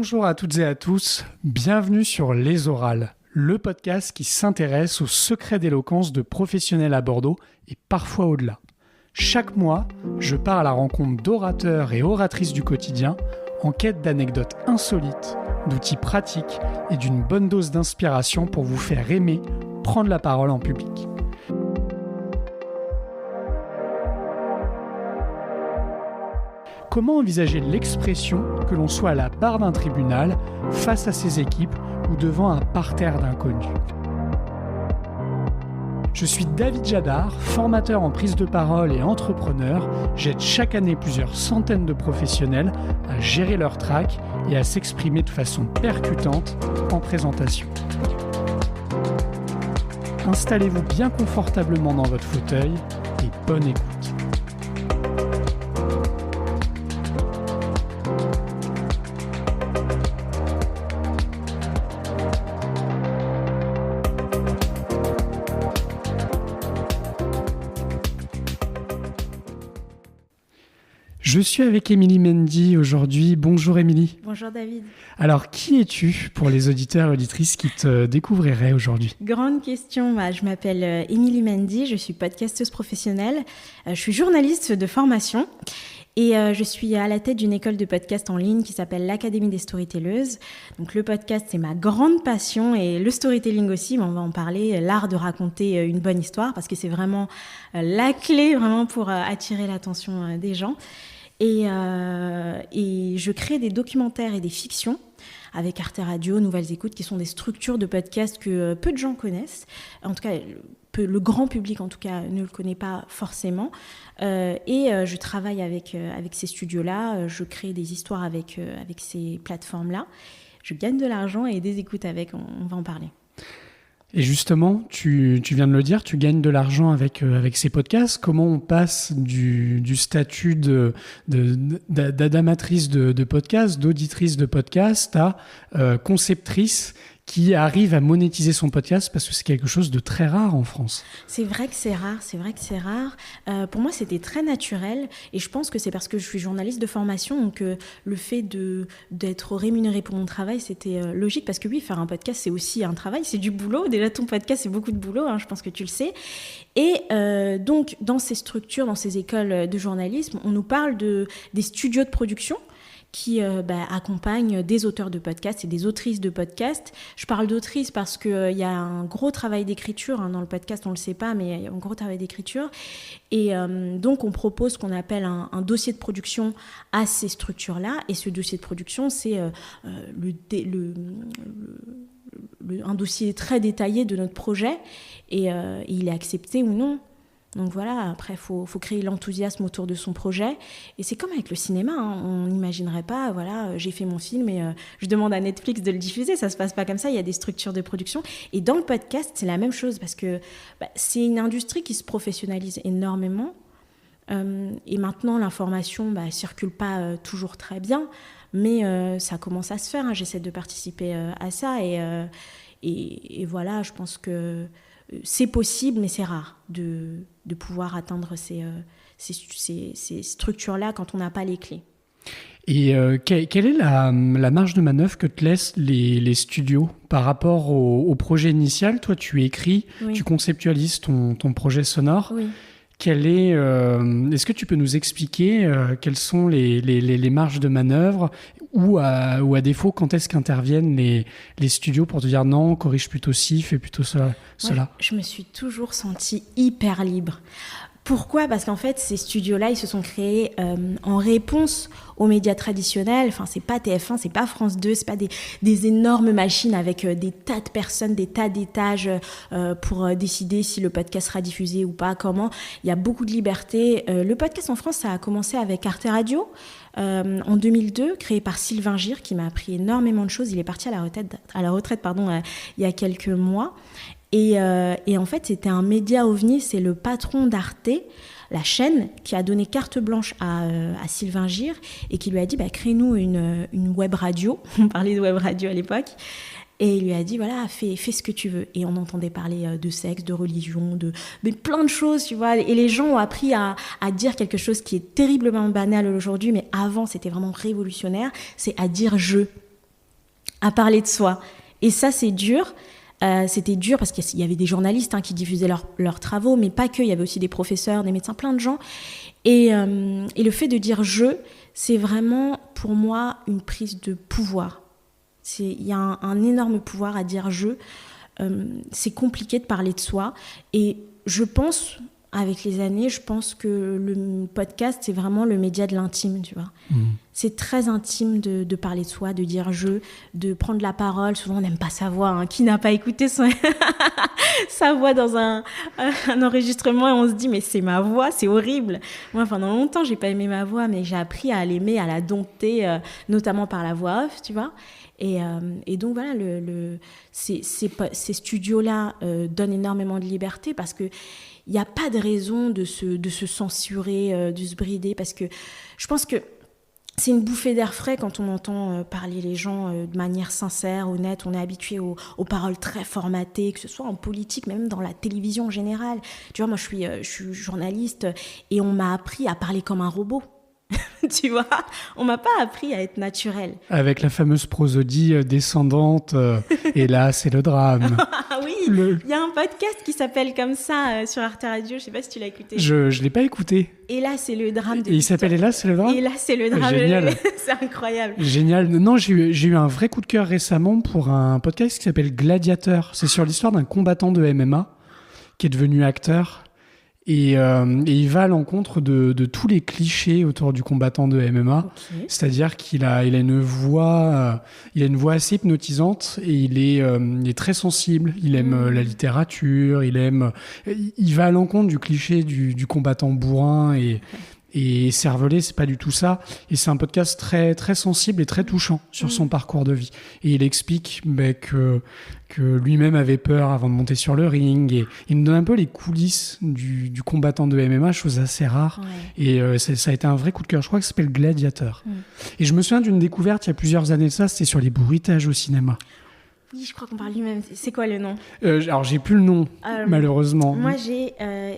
Bonjour à toutes et à tous, bienvenue sur Les Orales, le podcast qui s'intéresse aux secrets d'éloquence de professionnels à Bordeaux et parfois au-delà. Chaque mois, je pars à la rencontre d'orateurs et oratrices du quotidien en quête d'anecdotes insolites, d'outils pratiques et d'une bonne dose d'inspiration pour vous faire aimer prendre la parole en public. Comment envisager l'expression que l'on soit à la barre d'un tribunal, face à ses équipes ou devant un parterre d'inconnus ? Je suis David Jadard, formateur en prise de parole et entrepreneur. J'aide chaque année plusieurs centaines de professionnels à gérer leur trac et à s'exprimer de façon percutante en présentation. Installez-vous bien confortablement dans votre fauteuil et bonne écoute. Je suis avec Émilie Mendy aujourd'hui. Bonjour Émilie. Bonjour David. Alors, qui es-tu pour les auditeurs et auditrices qui te découvriraient aujourd'hui ? Grande question. Je m'appelle Émilie Mendy, je suis podcasteuse professionnelle. Je suis journaliste de formation et je suis à la tête d'une école de podcast en ligne qui s'appelle l'Académie des Storytelleuses. Donc le podcast, c'est ma grande passion et le storytelling aussi, mais on va en parler, l'art de raconter une bonne histoire parce que c'est vraiment la clé vraiment pour attirer l'attention des gens. Et je crée des documentaires et des fictions avec Arte Radio, Nouvelles Écoutes, qui sont des structures de podcast que peu de gens connaissent. En tout cas, le grand public, en tout cas, ne le connaît pas forcément. Je travaille avec ces studios-là. Je crée des histoires avec ces plateformes-là. Je gagne de l'argent et des écoutes avec. On va en parler. Et justement, tu viens de le dire, tu gagnes de l'argent avec ces podcasts. Comment on passe du statut d'amatrice de podcast, d'auditrice de podcast à conceptrice qui arrive à monétiser son podcast parce que c'est quelque chose de très rare en France. C'est vrai que c'est rare. Pour moi, c'était très naturel et je pense que c'est parce que je suis journaliste de formation, donc le fait d'être rémunérée pour mon travail, c'était logique parce que oui, faire un podcast, c'est aussi un travail, c'est du boulot. Déjà, ton podcast, c'est beaucoup de boulot, je pense que tu le sais. Et donc, dans ces structures, dans ces écoles de journalisme, on nous parle des studios de production qui accompagne des auteurs de podcasts et des autrices de podcasts. Je parle d'autrices parce qu'il y a un gros travail d'écriture dans le podcast, on ne le sait pas, mais il y a un gros travail d'écriture. Et donc, on propose ce qu'on appelle un dossier de production à ces structures-là. Et ce dossier de production, c'est un dossier très détaillé de notre projet et il est accepté ou non. Donc voilà, après, il faut créer l'enthousiasme autour de son projet. Et c'est comme avec le cinéma, on n'imaginerait pas, voilà, j'ai fait mon film et je demande à Netflix de le diffuser. Ça ne se passe pas comme ça, il y a des structures de production. Et dans le podcast, c'est la même chose parce que c'est une industrie qui se professionnalise énormément. Et maintenant, l'information ne circule pas toujours très bien, mais ça commence à se faire. J'essaie de participer à ça et voilà, je pense que c'est possible, mais c'est rare de pouvoir atteindre ces structures-là quand on n'a pas les clés. Et quelle est la marge de manœuvre que te laissent les studios par rapport au projet initial ? Toi, tu écris, oui. Tu conceptualises ton projet sonore. Oui. Est-ce que tu peux nous expliquer quelles sont les marges de manœuvre ou à défaut, quand est-ce qu'interviennent les studios pour te dire non, corrige plutôt ci, fais plutôt cela. Je me suis toujours sentie hyper libre. Pourquoi ? Parce qu'en fait, ces studios-là, ils se sont créés en réponse aux médias traditionnels. Enfin, c'est pas TF1, c'est pas France 2, c'est pas des énormes machines avec des tas de personnes, des tas d'étages pour décider si le podcast sera diffusé ou pas, comment. Il y a beaucoup de liberté. Le podcast en France, ça a commencé avec Arte Radio en 2002, créé par Sylvain Gire, qui m'a appris énormément de choses. Il est parti à la retraite, il y a quelques mois. Et en fait, c'était un média ovni, c'est le patron d'Arte, la chaîne, qui a donné carte blanche à Sylvain Gire et qui lui a dit crée-nous une web radio. On parlait de web radio à l'époque. Et il lui a dit, voilà, fais ce que tu veux. Et on entendait parler de sexe, de religion, de plein de choses, tu vois. Et les gens ont appris à dire quelque chose qui est terriblement banal aujourd'hui, mais avant, c'était vraiment révolutionnaire. C'est à dire « je ». à parler de soi. Et ça, c'est dur. C'était dur parce qu'il y avait des journalistes qui diffusaient leurs travaux, mais pas que. Il y avait aussi des professeurs, des médecins, plein de gens. Et le fait de dire « je », c'est vraiment, pour moi, une prise de pouvoir. Il y a un énorme pouvoir à dire « je ». C'est compliqué de parler de soi. Et je pense, avec les années, je pense que le podcast, c'est vraiment le média de l'intime, tu vois. C'est très intime de parler de soi, de dire « je », de prendre la parole. Souvent, on n'aime pas sa voix. Qui n'a pas écouté sa voix dans un enregistrement et on se dit « mais c'est ma voix, c'est horrible ». Moi, pendant longtemps, j'ai pas aimé ma voix, mais j'ai appris à l'aimer, à la dompter, notamment par la voix off, tu vois. Et donc voilà, ces studios-là donnent énormément de liberté parce qu'il n'y a pas de raison de se censurer, de se brider, parce que je pense que c'est une bouffée d'air frais quand on entend parler les gens de manière sincère, honnête. On est habitué aux paroles très formatées, que ce soit en politique, même dans la télévision en général. Tu vois, moi je suis journaliste et on m'a appris à parler comme un robot. Tu vois, on m'a pas appris à être naturel. Avec la fameuse prosodie descendante, et là, c'est le drame. Oui, il y a un podcast qui s'appelle comme ça sur Arte Radio, je sais pas si tu l'as écouté. Je l'ai pas écouté. Et là, c'est le drame de Et il s'appelle Et là, c'est le drame. Et là, c'est le drame. Génial. C'est incroyable. Génial. Non, j'ai eu un vrai coup de cœur récemment pour un podcast qui s'appelle Gladiateur. C'est sur l'histoire d'un combattant de MMA qui est devenu acteur. Et il va à l'encontre de tous les clichés autour du combattant de MMA. Okay. C'est-à-dire qu'il a une voix assez hypnotisante et il est très sensible. Il aime la littérature, il va à l'encontre du cliché du combattant bourrin et cervelé, c'est pas du tout ça. Et c'est un podcast très, très sensible et très touchant sur son parcours de vie. Et il explique que lui-même avait peur avant de monter sur le ring. Et il nous donne un peu les coulisses du combattant de MMA, chose assez rare. Ouais. Et ça a été un vrai coup de cœur. Je crois que ça s'appelle Gladiateur. Et je me souviens d'une découverte il y a plusieurs années de ça, c'était sur les bruitages au cinéma. Oui, je crois qu'on parle lui-même. C'est quoi le nom ? Alors, j'ai plus le nom, malheureusement. Moi, j'ai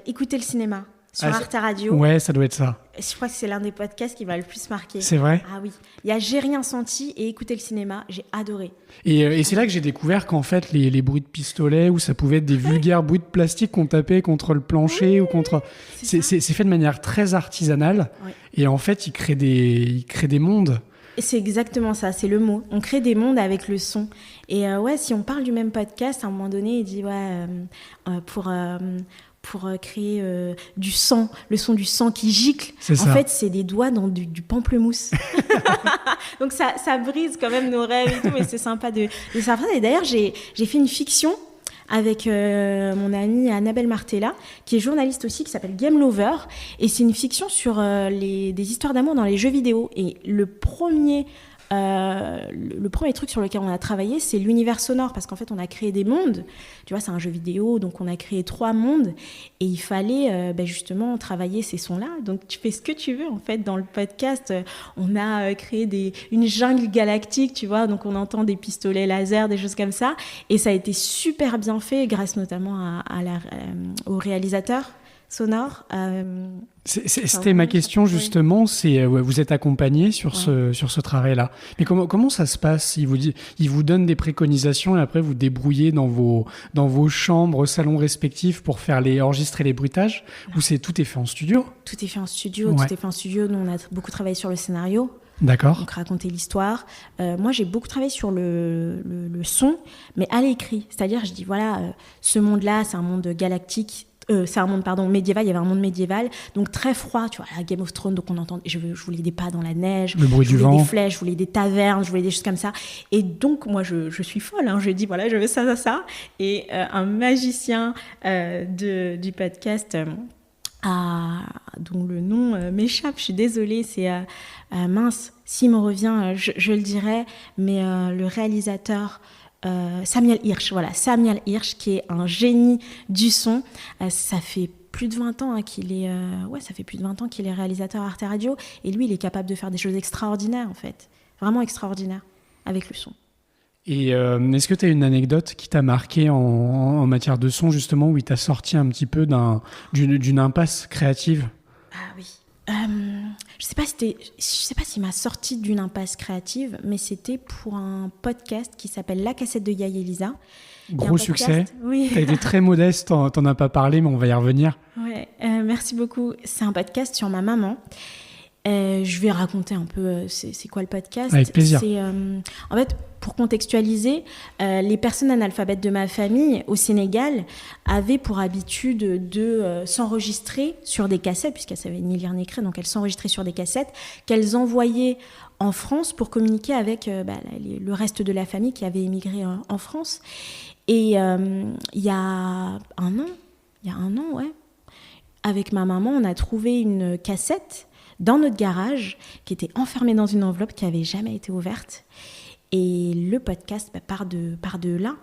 écouté le cinéma. Sur Arte Radio. Ouais, ça doit être ça. Je crois que c'est l'un des podcasts qui m'a le plus marqué. C'est vrai ? Ah oui. Il y a J'ai rien senti et Écouter le cinéma. J'ai adoré. Et c'est là que j'ai découvert qu'en fait, les bruits de pistolet, ou ça pouvait être des vulgaires bruits de plastique qu'on tapait contre le plancher ou contre... C'est fait de manière très artisanale. Ouais. Et en fait, il crée des mondes. Et c'est exactement ça, c'est le mot. On crée des mondes avec le son. Et si on parle du même podcast, à un moment donné, il dit pour créer du sang, le son du sang qui gicle. En fait, c'est des doigts dans du pamplemousse. Donc ça brise quand même nos rêves et tout, mais c'est sympa de savoir ça. Et d'ailleurs, j'ai fait une fiction avec mon amie Annabelle Martella, qui est journaliste aussi, qui s'appelle Game Lover. Et c'est une fiction sur des histoires d'amour dans les jeux vidéo. Et le premier truc sur lequel on a travaillé, c'est l'univers sonore, parce qu'en fait on a créé des mondes, tu vois, c'est un jeu vidéo, donc on a créé 3 mondes et il fallait justement travailler ces sons-là. Donc tu fais ce que tu veux en fait. Dans le podcast, on a créé une jungle galactique, tu vois, donc on entend des pistolets laser, des choses comme ça, et ça a été super bien fait grâce notamment au réalisateur sonore. C'était ma question justement, c'est vous êtes accompagné sur ce travail-là. Mais comment ça se passe ? Il vous donne des préconisations et après vous débrouillez dans vos chambres, salons respectifs pour enregistrer les bruitages, ou tout est fait en studio ? Tout est fait en studio. Nous, on a beaucoup travaillé sur le scénario. D'accord. Donc raconter l'histoire. Moi, j'ai beaucoup travaillé sur le son, mais à l'écrit. C'est-à-dire, je dis ce monde-là, c'est un monde galactique. C'est un monde médiéval, il y avait un monde médiéval, donc très froid, tu vois, la Game of Thrones, donc on entend, je voulais des pas dans la neige, le bruit du vent, des flèches, je voulais des tavernes, je voulais des choses comme ça, et donc moi je suis folle, je dis je veux ça, et un magicien du podcast, dont le nom m'échappe, je suis désolée, c'est mince, s'il me revient, je le dirai, mais le réalisateur... Samuel Hirsch, qui est un génie du son. Ça fait plus de 20 ans qu'il est réalisateur à Arte Radio, et lui, il est capable de faire des choses extraordinaires, en fait. Vraiment extraordinaires, avec le son. Et est-ce que tu as une anecdote qui t'a marqué en matière de son, justement, où il t'a sorti un petit peu d'une impasse créative ? Ah oui. Je sais pas s'il m'a sorti d'une impasse créative, mais c'était pour un podcast qui s'appelle La Cassette de Yael et Lisa. Gros succès. Oui. Tu as été très modeste, t'en as pas parlé, mais on va y revenir. Ouais, merci beaucoup. C'est un podcast sur ma maman. Je vais raconter un peu c'est quoi le podcast. Avec plaisir. En fait, pour contextualiser, les personnes analphabètes de ma famille au Sénégal avaient pour habitude de s'enregistrer sur des cassettes, puisqu'elles savaient ni lire ni écrire, donc elles s'enregistraient sur des cassettes qu'elles envoyaient en France pour communiquer avec le reste de la famille qui avait émigré en France. Et il y a un an, ouais, avec ma maman, on a trouvé une cassette dans notre garage qui était enfermée dans une enveloppe qui n'avait jamais été ouverte. Et le podcast part de là.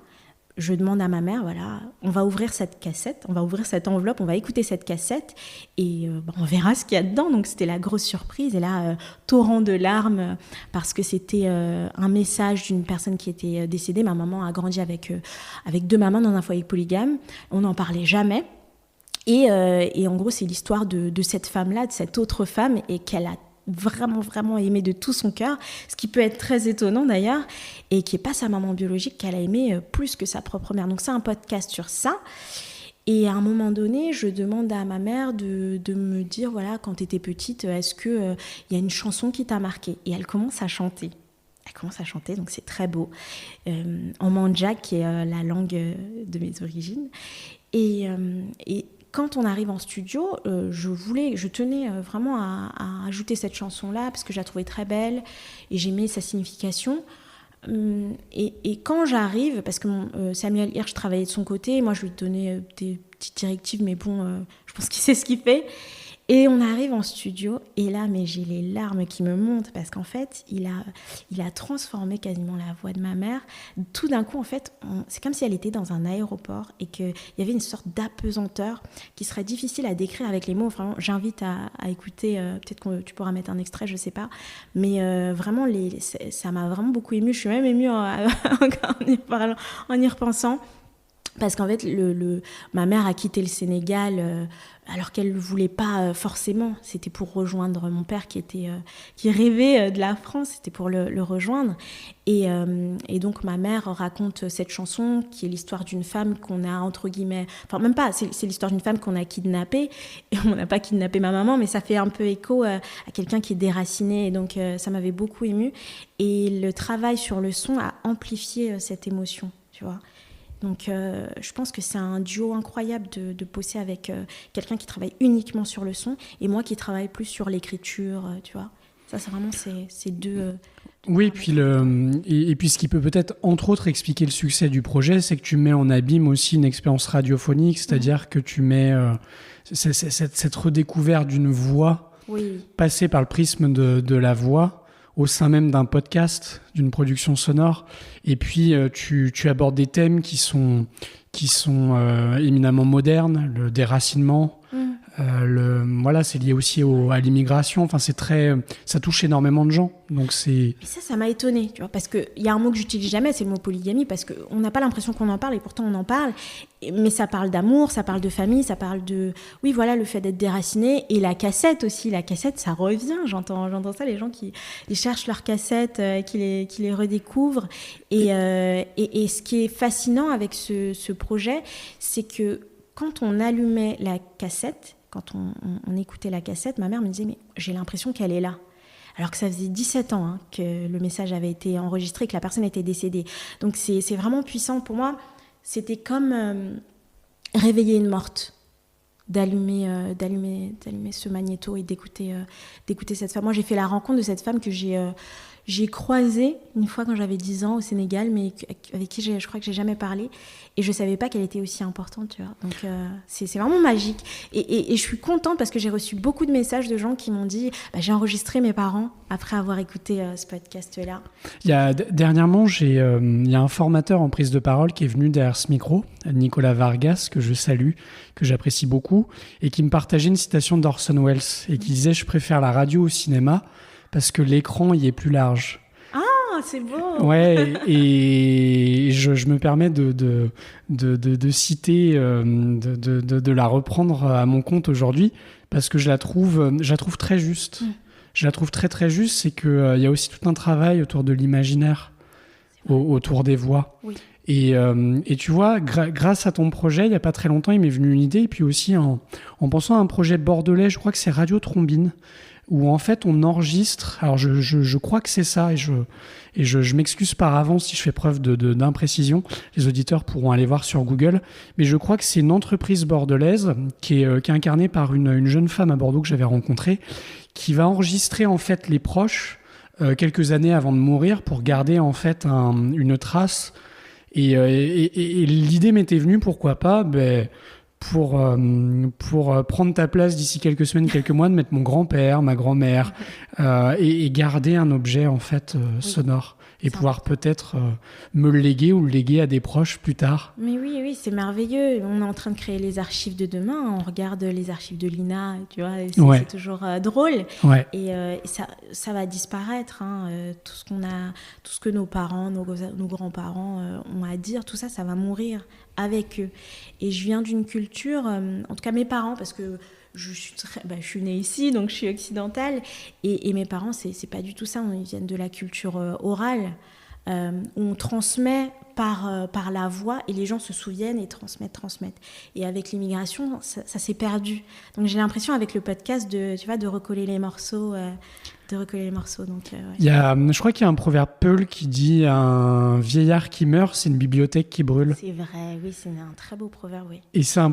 Je demande à ma mère, voilà, on va ouvrir cette cassette, on va ouvrir cette enveloppe, on va écouter cette cassette et on verra ce qu'il y a dedans. Donc c'était la grosse surprise. Et là, torrent de larmes parce que c'était un message d'une personne qui était décédée. Ma maman a grandi avec 2 mamans dans un foyer polygame. On n'en parlait jamais. Et en gros, c'est l'histoire de cette femme-là, de cette autre femme, et qu'elle a vraiment, vraiment aimé de tout son cœur, ce qui peut être très étonnant d'ailleurs, et qui n'est pas sa maman biologique, qu'elle a aimé plus que sa propre mère. Donc c'est un podcast sur ça. Et à un moment donné, je demande à ma mère de me dire, voilà, quand tu étais petite, est-ce qu'il y a une chanson qui t'a marquée ? Et elle commence à chanter. Donc c'est très beau, en mandja, qui est la langue de mes origines. Et quand on arrive en studio, je tenais vraiment à ajouter cette chanson-là parce que je la trouvais très belle et j'aimais sa signification. Et quand j'arrive, parce que Samuel Hirsch travaillait de son côté, moi je lui donnais des petites directives, mais bon, je pense qu'il sait ce qu'il fait. Et on arrive en studio, et là, mais j'ai les larmes qui me montent, parce qu'en fait, il a transformé quasiment la voix de ma mère. Tout d'un coup, en fait, c'est comme si elle était dans un aéroport, et qu'il y avait une sorte d'apesanteur qui serait difficile à décrire avec les mots. Vraiment, j'invite à écouter, peut-être que tu pourras mettre un extrait, je sais pas. Mais vraiment, ça m'a vraiment beaucoup émue. Je suis même émue en y repensant. Parce qu'en fait, ma mère a quitté le Sénégal alors qu'elle ne le voulait pas forcément. C'était pour rejoindre mon père qui rêvait de la France, c'était pour le rejoindre. Et donc ma mère raconte cette chanson qui est l'histoire d'une femme qu'on a, entre guillemets... Enfin, même pas, c'est l'histoire d'une femme qu'on a kidnappée. Et on n'a pas kidnappé ma maman, mais ça fait un peu écho à quelqu'un qui est déraciné. Et donc ça m'avait beaucoup émue. Et le travail sur le son a amplifié cette émotion, tu vois. Donc, je pense que c'est un duo incroyable de bosser avec quelqu'un qui travaille uniquement sur le son et moi qui travaille plus sur l'écriture, tu vois. Ça, c'est vraiment ces deux... Oui, et puis ce qui peut peut-être, entre autres, expliquer le succès du projet, c'est que tu mets en abîme aussi une expérience radiophonique, c'est-à-dire que tu mets cette redécouverte d'une voix passée par le prisme de la voix au sein même d'un podcast, d'une production sonore. Et puis, tu abordes des thèmes qui sont éminemment modernes, le déracinement. Voilà, c'est lié aussi à l'immigration. Enfin, ça touche énormément de gens. Donc Et ça m'a étonnée, tu vois, parce qu'il y a un mot que j'utilise jamais, c'est le mot polygamie, parce qu'on n'a pas l'impression qu'on en parle, et pourtant on en parle. Mais ça parle d'amour, ça parle de famille, ça parle de... Oui, voilà, le fait d'être déraciné. Et la cassette aussi, ça revient. J'entends ça, les gens qui ils cherchent leurs cassettes, qui les redécouvrent. Et ce qui est fascinant avec ce projet, c'est que quand on allumait la cassette, quand on écoutait la cassette, ma mère me disait « mais j'ai l'impression qu'elle est là ». Alors que ça faisait 17 ans que le message avait été enregistré, que la personne était décédée. Donc c'est vraiment puissant. Pour moi, c'était comme réveiller une morte, d'allumer ce magnéto et d'écouter cette femme. Moi, j'ai fait la rencontre de cette femme que j'ai croisée une fois quand j'avais 10 ans au Sénégal, mais avec qui je crois que j'ai jamais parlé. Et je savais pas qu'elle était aussi importante, tu vois. Donc c'est vraiment magique. Et je suis contente parce que j'ai reçu beaucoup de messages de gens qui m'ont dit j'ai enregistré mes parents après avoir écouté ce podcast-là. Dernièrement, il y a un formateur en prise de parole qui est venu derrière ce micro, Nicolas Vargas, que je salue, que j'apprécie beaucoup, et qui me partageait une citation d'Orson Welles et qui disait « Je préfère la radio au cinéma parce que l'écran y est plus large ». c'est beau. Ouais, et je me permets de citer, de la reprendre à mon compte aujourd'hui, parce que je la trouve très juste. Je la trouve très très juste, c'est qu'il y a aussi tout un travail autour de l'imaginaire, autour des voix. Oui. Et tu vois, grâce à ton projet, il n'y a pas très longtemps, il m'est venu une idée, et puis aussi en pensant à un projet bordelais, je crois que c'est Radio Trombine, où en fait on enregistre, alors je crois que c'est ça, et je m'excuse par avance si je fais preuve d'imprécision, les auditeurs pourront aller voir sur Google, mais je crois que c'est une entreprise bordelaise qui est incarnée par une jeune femme à Bordeaux que j'avais rencontrée, qui va enregistrer en fait les proches quelques années avant de mourir pour garder en fait une trace. Et l'idée m'était venue, pourquoi pas, pour prendre ta place d'ici quelques semaines, quelques mois, de mettre mon grand-père, ma grand-mère, et garder un objet en fait sonore. Et pouvoir peut-être me le léguer ou le léguer à des proches plus tard. Mais oui, c'est merveilleux. On est en train de créer les archives de demain. On regarde les archives de l'INA, tu vois, c'est toujours drôle. Ouais. Et ça va disparaître. Hein. Tout ce que nos parents, nos grands-parents ont à dire, tout ça, ça va mourir avec eux. Et je viens d'une culture, en tout cas mes parents, parce que je suis née ici, donc je suis occidentale, et mes parents, c'est pas du tout ça. Ils viennent de la culture orale, où on transmet par la voix, et les gens se souviennent et transmettent. Et avec l'immigration, ça s'est perdu. Donc j'ai l'impression, avec le podcast, de recoller les morceaux. Donc, ouais. Je crois qu'il y a un proverbe Peul qui dit un vieillard qui meurt, c'est une bibliothèque qui brûle. C'est vrai, oui, c'est un très beau proverbe, oui. Et c'est un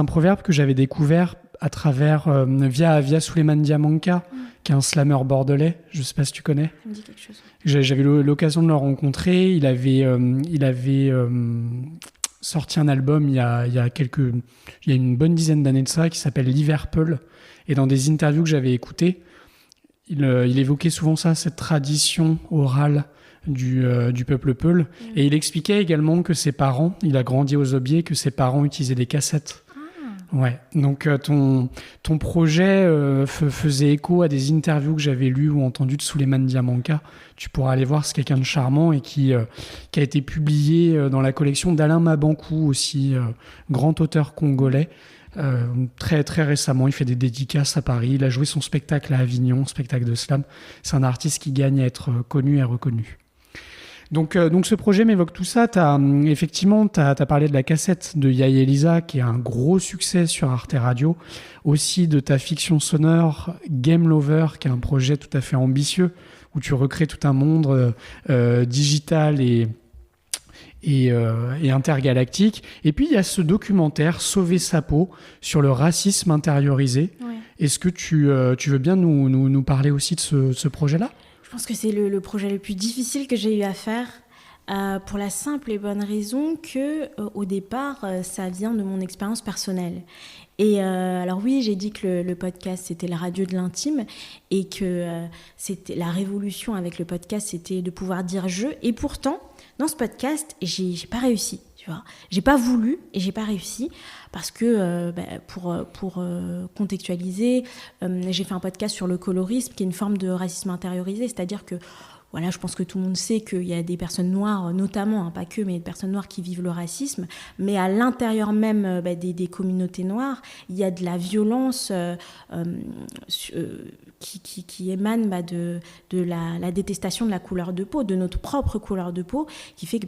proverbe que j'avais découvert à travers via Souleymane Diamanka, qui est un slammer bordelais. Je ne sais pas si tu connais. Ça me dit quelque chose. J'avais l'occasion de le rencontrer. Il avait sorti un album il y a une bonne dizaine d'années de ça, qui s'appelle L'Hiver Peul. Et dans des interviews que j'avais écoutées, il évoquait souvent ça, cette tradition orale du peuple Peul. Et il expliquait également que ses parents, il a grandi aux Aubiers, que ses parents utilisaient des cassettes. Ouais. Donc ton projet faisait écho à des interviews que j'avais lues ou entendues de Souleymane Diamanka. Tu pourras aller voir, c'est quelqu'un de charmant et qui a été publié dans la collection d'Alain Mabankou, aussi grand auteur congolais. Très très récemment, il fait des dédicaces à Paris, il a joué son spectacle à Avignon, spectacle de slam. C'est un artiste qui gagne à être connu et reconnu. Donc ce projet m'évoque tout ça. Effectivement, t'as parlé de la cassette de Yael et Lisa, qui est un gros succès sur Arte Radio, aussi de ta fiction sonore Game Lover, qui est un projet tout à fait ambitieux, où tu recrées tout un monde digital et intergalactique. Et puis, il y a ce documentaire, Sauver sa peau, sur le racisme intériorisé. Ouais. Est-ce que tu veux bien nous parler aussi de ce projet-là ? Je pense que c'est le projet le plus difficile que j'ai eu à faire, pour la simple et bonne raison que, au départ, ça vient de mon expérience personnelle. Et alors oui, j'ai dit que le podcast, c'était la radio de l'intime, et que c'était la révolution avec le podcast, c'était de pouvoir dire « je ». Et pourtant, dans ce podcast, j'ai pas réussi, tu vois. J'ai pas voulu et j'ai pas réussi parce que, pour contextualiser, j'ai fait un podcast sur le colorisme, qui est une forme de racisme intériorisé, c'est-à-dire que, voilà, je pense que tout le monde sait qu'il y a des personnes noires, notamment, hein, pas que, mais des personnes noires qui vivent le racisme, mais à l'intérieur même des communautés noires, il y a de la violence qui émane de la détestation de la couleur de peau, de notre propre couleur de peau, qui fait que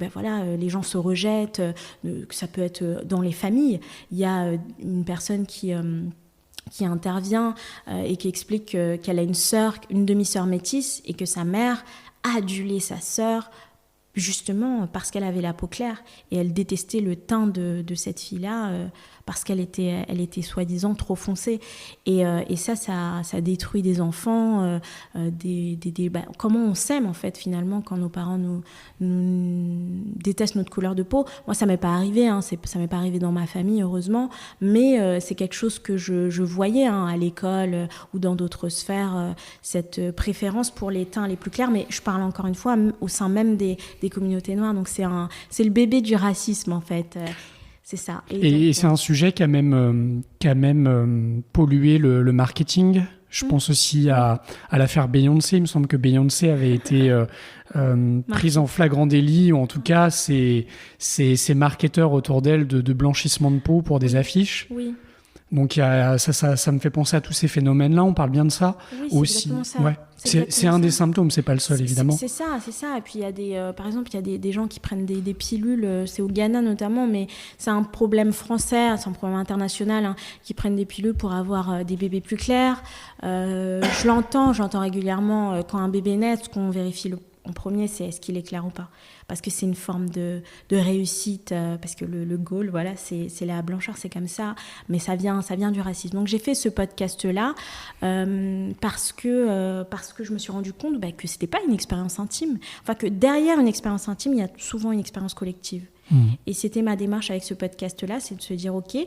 les gens se rejettent, que ça peut être dans les familles. Il y a une personne qui intervient et qui explique qu'elle a une demi-sœur métisse, et que sa mère a adulé sa sœur justement parce qu'elle avait la peau claire, et elle détestait le teint de cette fille-là parce qu'elle était soi-disant trop foncée. Et ça détruit des enfants, comment on s'aime en fait finalement quand nos parents nous détestent notre couleur de peau. Moi, ça m'est pas arrivé, ça m'est pas arrivé dans ma famille, heureusement, mais c'est quelque chose que je voyais à l'école ou dans d'autres sphères, cette préférence pour les teints les plus clairs. Mais je parle encore une fois au sein même des communautés noires, donc c'est le bébé du racisme en fait. C'est ça. Et c'est un sujet qui a même pollué le marketing Je pense aussi à l'affaire Beyoncé. Il me semble que Beyoncé avait été prise en flagrant délit, ou en tout cas, ses marketeurs autour d'elle de blanchissement de peau pour des affiches. Oui. Donc ça me fait penser à tous ces phénomènes-là. On parle bien de ça aussi. Ça. Ouais. C'est un des symptômes, c'est pas le seul, évidemment. C'est ça. Et puis il y a par exemple, il y a des gens qui prennent des pilules. C'est au Ghana notamment, mais c'est un problème français, c'est un problème international, qui prennent des pilules pour avoir des bébés plus clairs. J'entends régulièrement quand un bébé naît, ce qu'on vérifie en premier, c'est est-ce qu'il est clair ou pas. Parce que c'est une forme de réussite, parce que le goal, voilà, c'est la blancheur, c'est comme ça, mais ça vient du racisme. Donc j'ai fait ce podcast-là parce que je me suis rendu compte que c'était pas une expérience intime, enfin que derrière une expérience intime, il y a souvent une expérience collective. Et c'était ma démarche avec ce podcast-là, c'est de se dire, ok,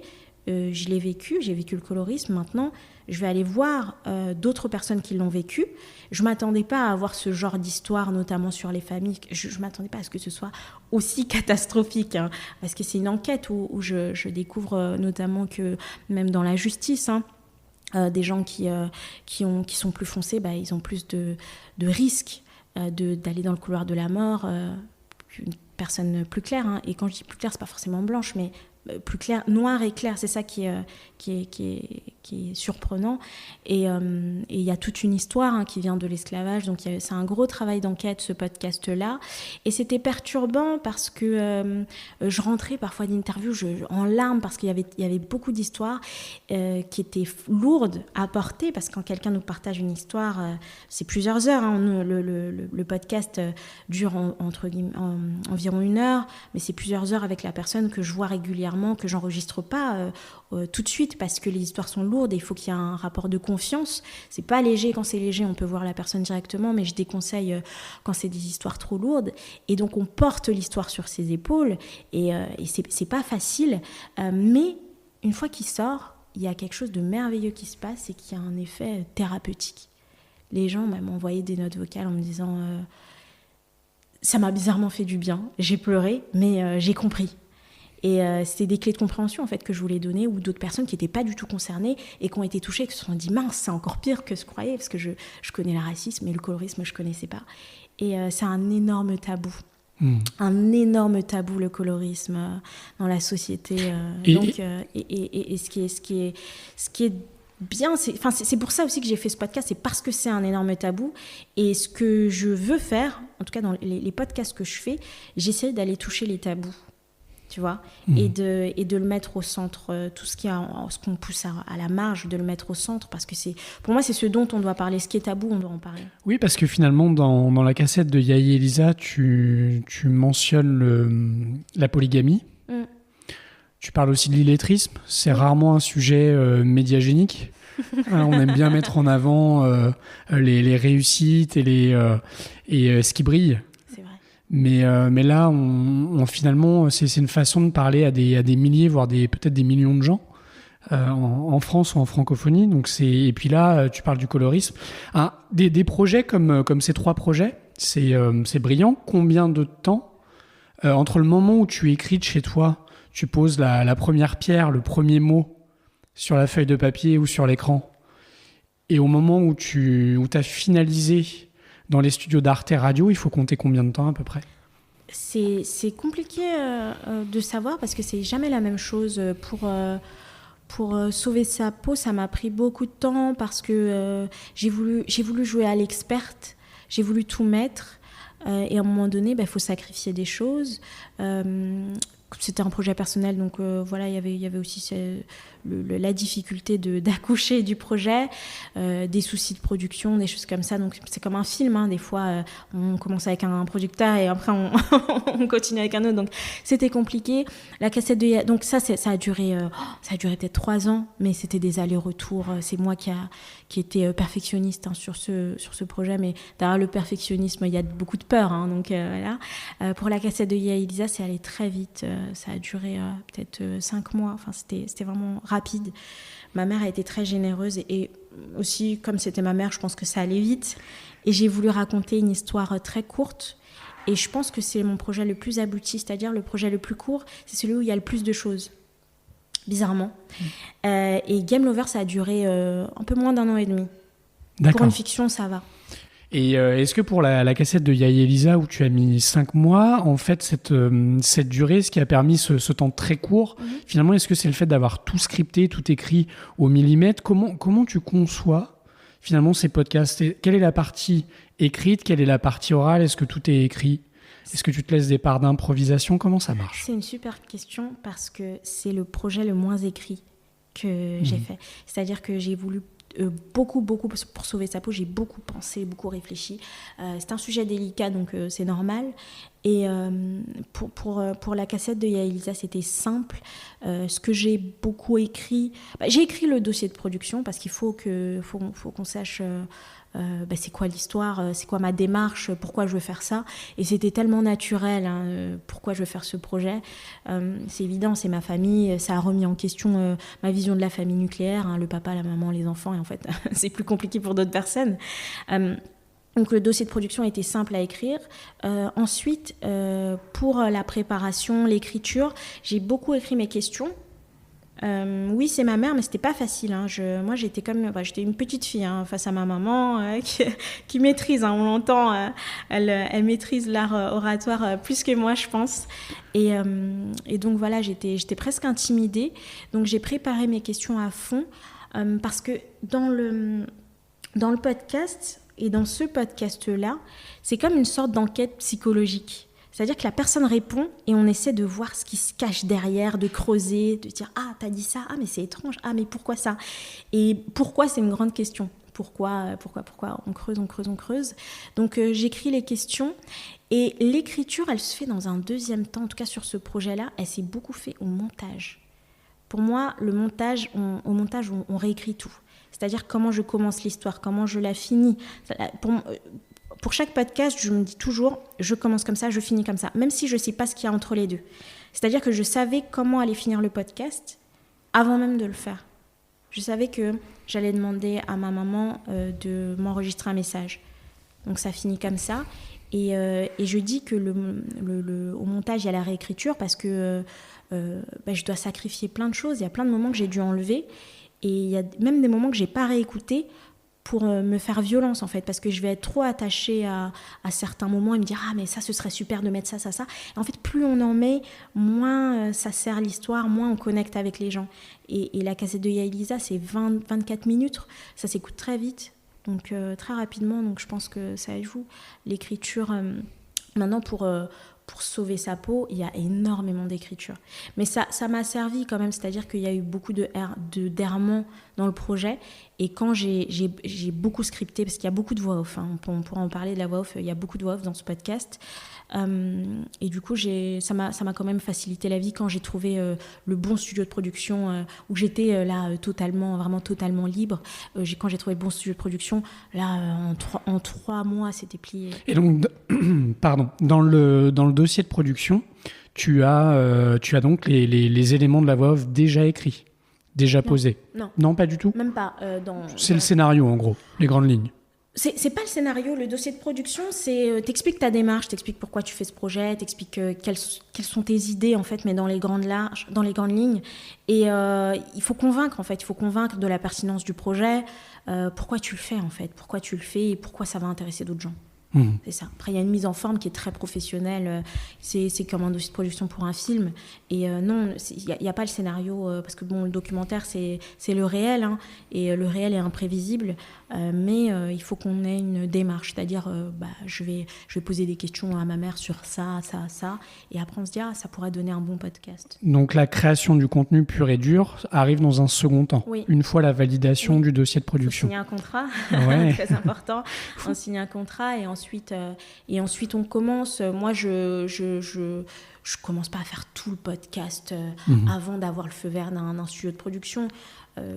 je l'ai vécu, j'ai vécu le colorisme, maintenant je vais aller voir d'autres personnes qui l'ont vécu. Je ne m'attendais pas à avoir ce genre d'histoire, notamment sur les familles. Je ne m'attendais pas à ce que ce soit aussi catastrophique, parce que c'est une enquête où je découvre notamment que même dans la justice, des gens qui sont plus foncés, ils ont plus de risques d'aller dans le couloir de la mort qu'une personne plus claire. Et quand je dis plus claire, ce n'est pas forcément blanche, mais plus clair, noir et clair, c'est ça qui est surprenant. Et il y a toute une histoire qui vient de l'esclavage, donc c'est un gros travail d'enquête, ce podcast-là. Et c'était perturbant parce que je rentrais parfois d'interviews en larmes, parce qu'il y avait beaucoup d'histoires qui étaient lourdes à porter, parce que quand quelqu'un nous partage une histoire, c'est plusieurs heures. Le podcast dure environ 1 heure, mais c'est plusieurs heures avec la personne que je vois régulièrement, que j'enregistre pas tout de suite, parce que les histoires sont lourdes et il faut qu'il y ait un rapport de confiance. C'est pas léger. Quand c'est léger, on peut voir la personne directement, mais je déconseille quand c'est des histoires trop lourdes. Et donc on porte l'histoire sur ses épaules et c'est pas facile, mais une fois qu'il sort, il y a quelque chose de merveilleux qui se passe et qui a un effet thérapeutique. Les gens m'ont envoyé des notes vocales en me disant ça m'a bizarrement fait du bien, j'ai pleuré, mais j'ai compris. Et c'était des clés de compréhension en fait que je voulais donner, ou d'autres personnes qui n'étaient pas du tout concernées et qui ont été touchées, qui se sont dit mince, c'est encore pire que ce que je croyais, parce que je connais le racisme et le colorisme, je ne connaissais pas. Et c'est un énorme tabou. Un énorme tabou, le colorisme dans la société. Et ce qui est bien, c'est pour ça aussi que j'ai fait ce podcast, c'est parce que c'est un énorme tabou. Et ce que je veux faire, en tout cas dans les podcasts que je fais, j'essaie d'aller toucher les tabous. Tu vois, et de le mettre au centre, tout ce qu'on pousse à la marge, de le mettre au centre, parce que pour moi c'est ce dont on doit parler, ce qui est tabou, on doit en parler. Oui, parce que finalement dans la cassette de Yahi Elisa, tu mentionnes la polygamie. Tu parles aussi de l'illettrisme, c'est rarement un sujet médiagénique. On aime bien mettre en avant les réussites et ce qui brille. Mais là, finalement, c'est une façon de parler à des milliers, voire peut-être des millions de gens en France ou en francophonie. Et puis là, tu parles du colorisme. Des projets comme ces 3 projets, c'est brillant. Combien de temps entre le moment où tu écris de chez toi, tu poses la première pierre, le premier mot sur la feuille de papier ou sur l'écran, et au moment où tu as finalisé dans les studios d'Arte Radio, il faut compter combien de temps à peu près ? C'est compliqué de savoir, parce que c'est jamais la même chose. Pour sauver sa peau, ça m'a pris beaucoup de temps, parce que j'ai voulu jouer à l'experte, j'ai voulu tout mettre, et à un moment donné, il faut sacrifier des choses. C'était un projet personnel, donc voilà, il y avait aussi la difficulté d'accoucher du projet, des soucis de production, des choses comme ça. Donc c'est comme un film, des fois on commence avec un producteur et après on continue avec un autre, donc c'était compliqué. La cassette de donc ça a duré peut-être 3 ans, mais c'était des allers-retours. C'est moi qui était perfectionniste sur ce projet, mais derrière le perfectionnisme il y a beaucoup de peur, donc voilà. Pour la cassette de Yahi Elisa, c'est allé très vite. Ça a duré peut-être 5 mois. Enfin, c'était vraiment rapide. Ma mère a été très généreuse, et aussi, comme c'était ma mère, je pense que ça allait vite. Et j'ai voulu raconter une histoire très courte. Et je pense que c'est mon projet le plus abouti, c'est-à-dire le projet le plus court, c'est celui où il y a le plus de choses, bizarrement. Et Game Lover, ça a duré un peu moins d'1 an et demi. Pour une fiction, ça va. Et est-ce que pour la cassette de Yael et Lisa, où tu as mis 5 mois, en fait, cette durée, ce qui a permis ce temps très court, finalement, est-ce que c'est le fait d'avoir tout scripté, tout écrit au millimètre ? Comment tu conçois finalement ces podcasts ? Quelle est la partie écrite ? Quelle est la partie orale ? Est-ce que tout est écrit ? Est-ce que tu te laisses des parts d'improvisation ? Comment ça marche ? C'est une super question parce que c'est le projet le moins écrit que j'ai fait. C'est-à-dire que j'ai voulu beaucoup, pour sauver sa peau, j'ai beaucoup pensé, beaucoup réfléchi. C'est un sujet délicat, donc c'est normal. Et pour la cassette de Yael et Lisa, c'était simple. Ce que j'ai beaucoup écrit... j'ai écrit le dossier de production parce qu'il faut qu'on sache... c'est quoi l'histoire, c'est quoi ma démarche, pourquoi je veux faire ça. Et c'était tellement naturel, pourquoi je veux faire ce projet. C'est évident, c'est ma famille, ça a remis en question ma vision de la famille nucléaire, le papa, la maman, les enfants, et en fait, c'est plus compliqué pour d'autres personnes. Donc le dossier de production était simple à écrire. Ensuite, pour la préparation, l'écriture, j'ai beaucoup écrit mes questions. Oui, c'est ma mère, mais c'était pas facile. Moi, j'étais une petite fille face à ma maman qui maîtrise. On l'entend, elle maîtrise l'art oratoire plus que moi, je pense. Et donc voilà, j'étais presque intimidée. Donc j'ai préparé mes questions à fond parce que dans le podcast et dans ce podcast-là, c'est comme une sorte d'enquête psychologique. C'est-à-dire que la personne répond et on essaie de voir ce qui se cache derrière, de creuser, de dire « Ah, t'as dit ça, ah mais c'est étrange, ah mais pourquoi ça ?» Et pourquoi, c'est une grande question. Pourquoi on creuse. Donc j'écris les questions et l'écriture, elle se fait dans un deuxième temps. En tout cas sur ce projet-là, elle s'est beaucoup fait au montage. Pour moi, au montage, on réécrit tout. C'est-à-dire comment je commence l'histoire, comment je la finis. Pour chaque podcast, je me dis toujours, je commence comme ça, je finis comme ça, même si je ne sais pas ce qu'il y a entre les deux. C'est-à-dire que je savais comment allait finir le podcast avant même de le faire. Je savais que j'allais demander à ma maman de m'enregistrer un message. Donc ça finit comme ça. Et je dis que au montage, il y a la réécriture parce que je dois sacrifier plein de choses. Il y a plein de moments que j'ai dû enlever. Et il y a même des moments que je n'ai pas réécoutés pour me faire violence, en fait, parce que je vais être trop attachée à certains moments et me dire « Ah, mais ça, ce serait super de mettre ça. » Et en fait, plus on en met, moins ça sert l'histoire, moins on connecte avec les gens. Et la cassette de Yael et Lisa, c'est 24 minutes. Ça s'écoute très vite, donc très rapidement. Donc, je pense que ça joue. L'écriture, maintenant, pour sauver sa peau, il y a énormément d'écriture. Mais ça m'a servi quand même, c'est-à-dire qu'il y a eu beaucoup d'errements dans le projet. Et quand j'ai beaucoup scripté, parce qu'il y a beaucoup de voix off, on pourra en parler de la voix off, il y a beaucoup de voix off dans ce podcast. Et du coup, ça m'a quand même facilité la vie quand j'ai trouvé le bon studio de production, où j'étais là vraiment totalement libre. Quand j'ai trouvé le bon studio de production, là, en 3 mois, c'était plié. Et donc, dans le dossier de production, tu as donc les éléments de la voix off déjà écrits, déjà posés. Non, pas du tout. Même pas. C'est le scénario, en gros, les grandes lignes. C'est pas le scénario, le dossier de production, c'est t'expliques ta démarche, t'expliques pourquoi tu fais ce projet, t'expliques quelles sont tes idées en fait, mais dans les grandes lignes. Et il faut convaincre en fait, de la pertinence du projet, pourquoi tu le fais en fait, pourquoi tu le fais et pourquoi ça va intéresser d'autres gens. C'est ça. Après, il y a une mise en forme qui est très professionnelle. C'est comme un dossier de production pour un film. Et non, il n'y a pas le scénario, parce que bon, le documentaire, c'est le réel, et le réel est imprévisible. Mais il faut qu'on ait une démarche, c'est-à-dire, je vais poser des questions à ma mère sur ça, et après on se dit, ça pourrait donner un bon podcast. Donc la création du contenu pur et dur arrive dans un second temps, une fois la validation du dossier de production. On signe un contrat, ouais. Très important. On signe un contrat et ensuite on commence. Moi, je commence pas à faire tout le podcast avant d'avoir le feu vert d'un studio de production.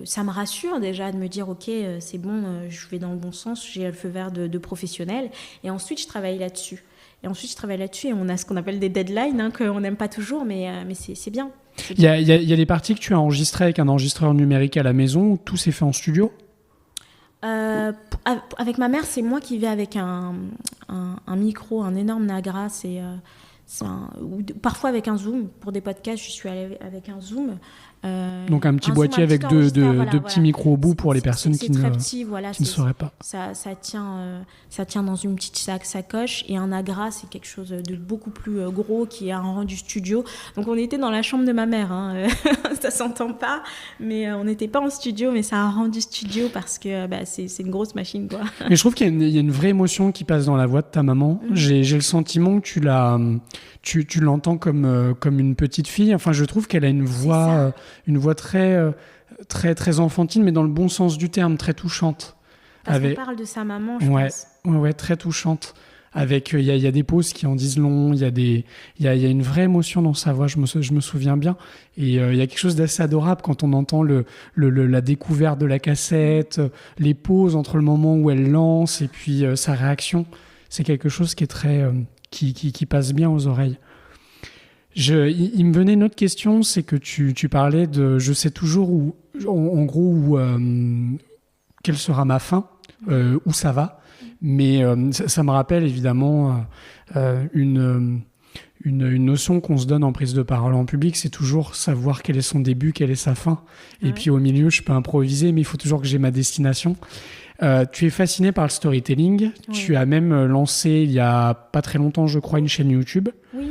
Ça me rassure déjà de me dire ok, c'est bon, je vais dans le bon sens, j'ai le feu vert de professionnel. Et ensuite, je travaille là-dessus. Et on a ce qu'on appelle des deadlines, qu'on n'aime pas toujours, mais c'est bien. Il y a des parties que tu as enregistrées avec un enregistreur numérique à la maison, tout s'est fait en studio ? Avec ma mère, c'est moi qui vais avec un micro, un énorme Nagra, parfois avec un Zoom. Pour des podcasts, je suis allée avec un Zoom. Donc un petit boîtier avec deux petits micros au bout pour les personnes qui ne sauraient pas. Ça tient dans une petite sacoche, et un Agra, c'est quelque chose de beaucoup plus gros qui est un rendu studio. Donc on était dans la chambre de ma mère, hein. Ça s'entend pas, mais on n'était pas en studio, mais ça a un rendu studio parce que c'est une grosse machine, quoi. Mais je trouve qu'il y a une vraie émotion qui passe dans la voix de ta maman. J'ai le sentiment que tu l'entends comme une petite fille. Enfin, je trouve qu'elle a une voix très, très, très enfantine, mais dans le bon sens du terme, très touchante. Parce qu'on parle de sa maman, je pense. Ouais, très touchante. Avec, il y a des pauses qui en disent long, il y a une vraie émotion dans sa voix, je me souviens bien. Et il y a quelque chose d'assez adorable quand on entend la découverte de la cassette, les pauses entre le moment où elle lance et puis sa réaction. C'est quelque chose qui est très, qui passe bien aux oreilles. Il me venait une autre question, c'est que tu parlais de, je sais toujours où, en gros, quelle sera ma fin, où ça va. Mais ça me rappelle évidemment une notion qu'on se donne en prise de parole en public, c'est toujours savoir quel est son début, quelle est sa fin. Ouais. Et puis au milieu, je peux improviser, mais il faut toujours que j'ai ma destination. Tu es fasciné par le storytelling. Ouais. Tu as même lancé, il y a pas très longtemps, je crois, une chaîne YouTube. Oui.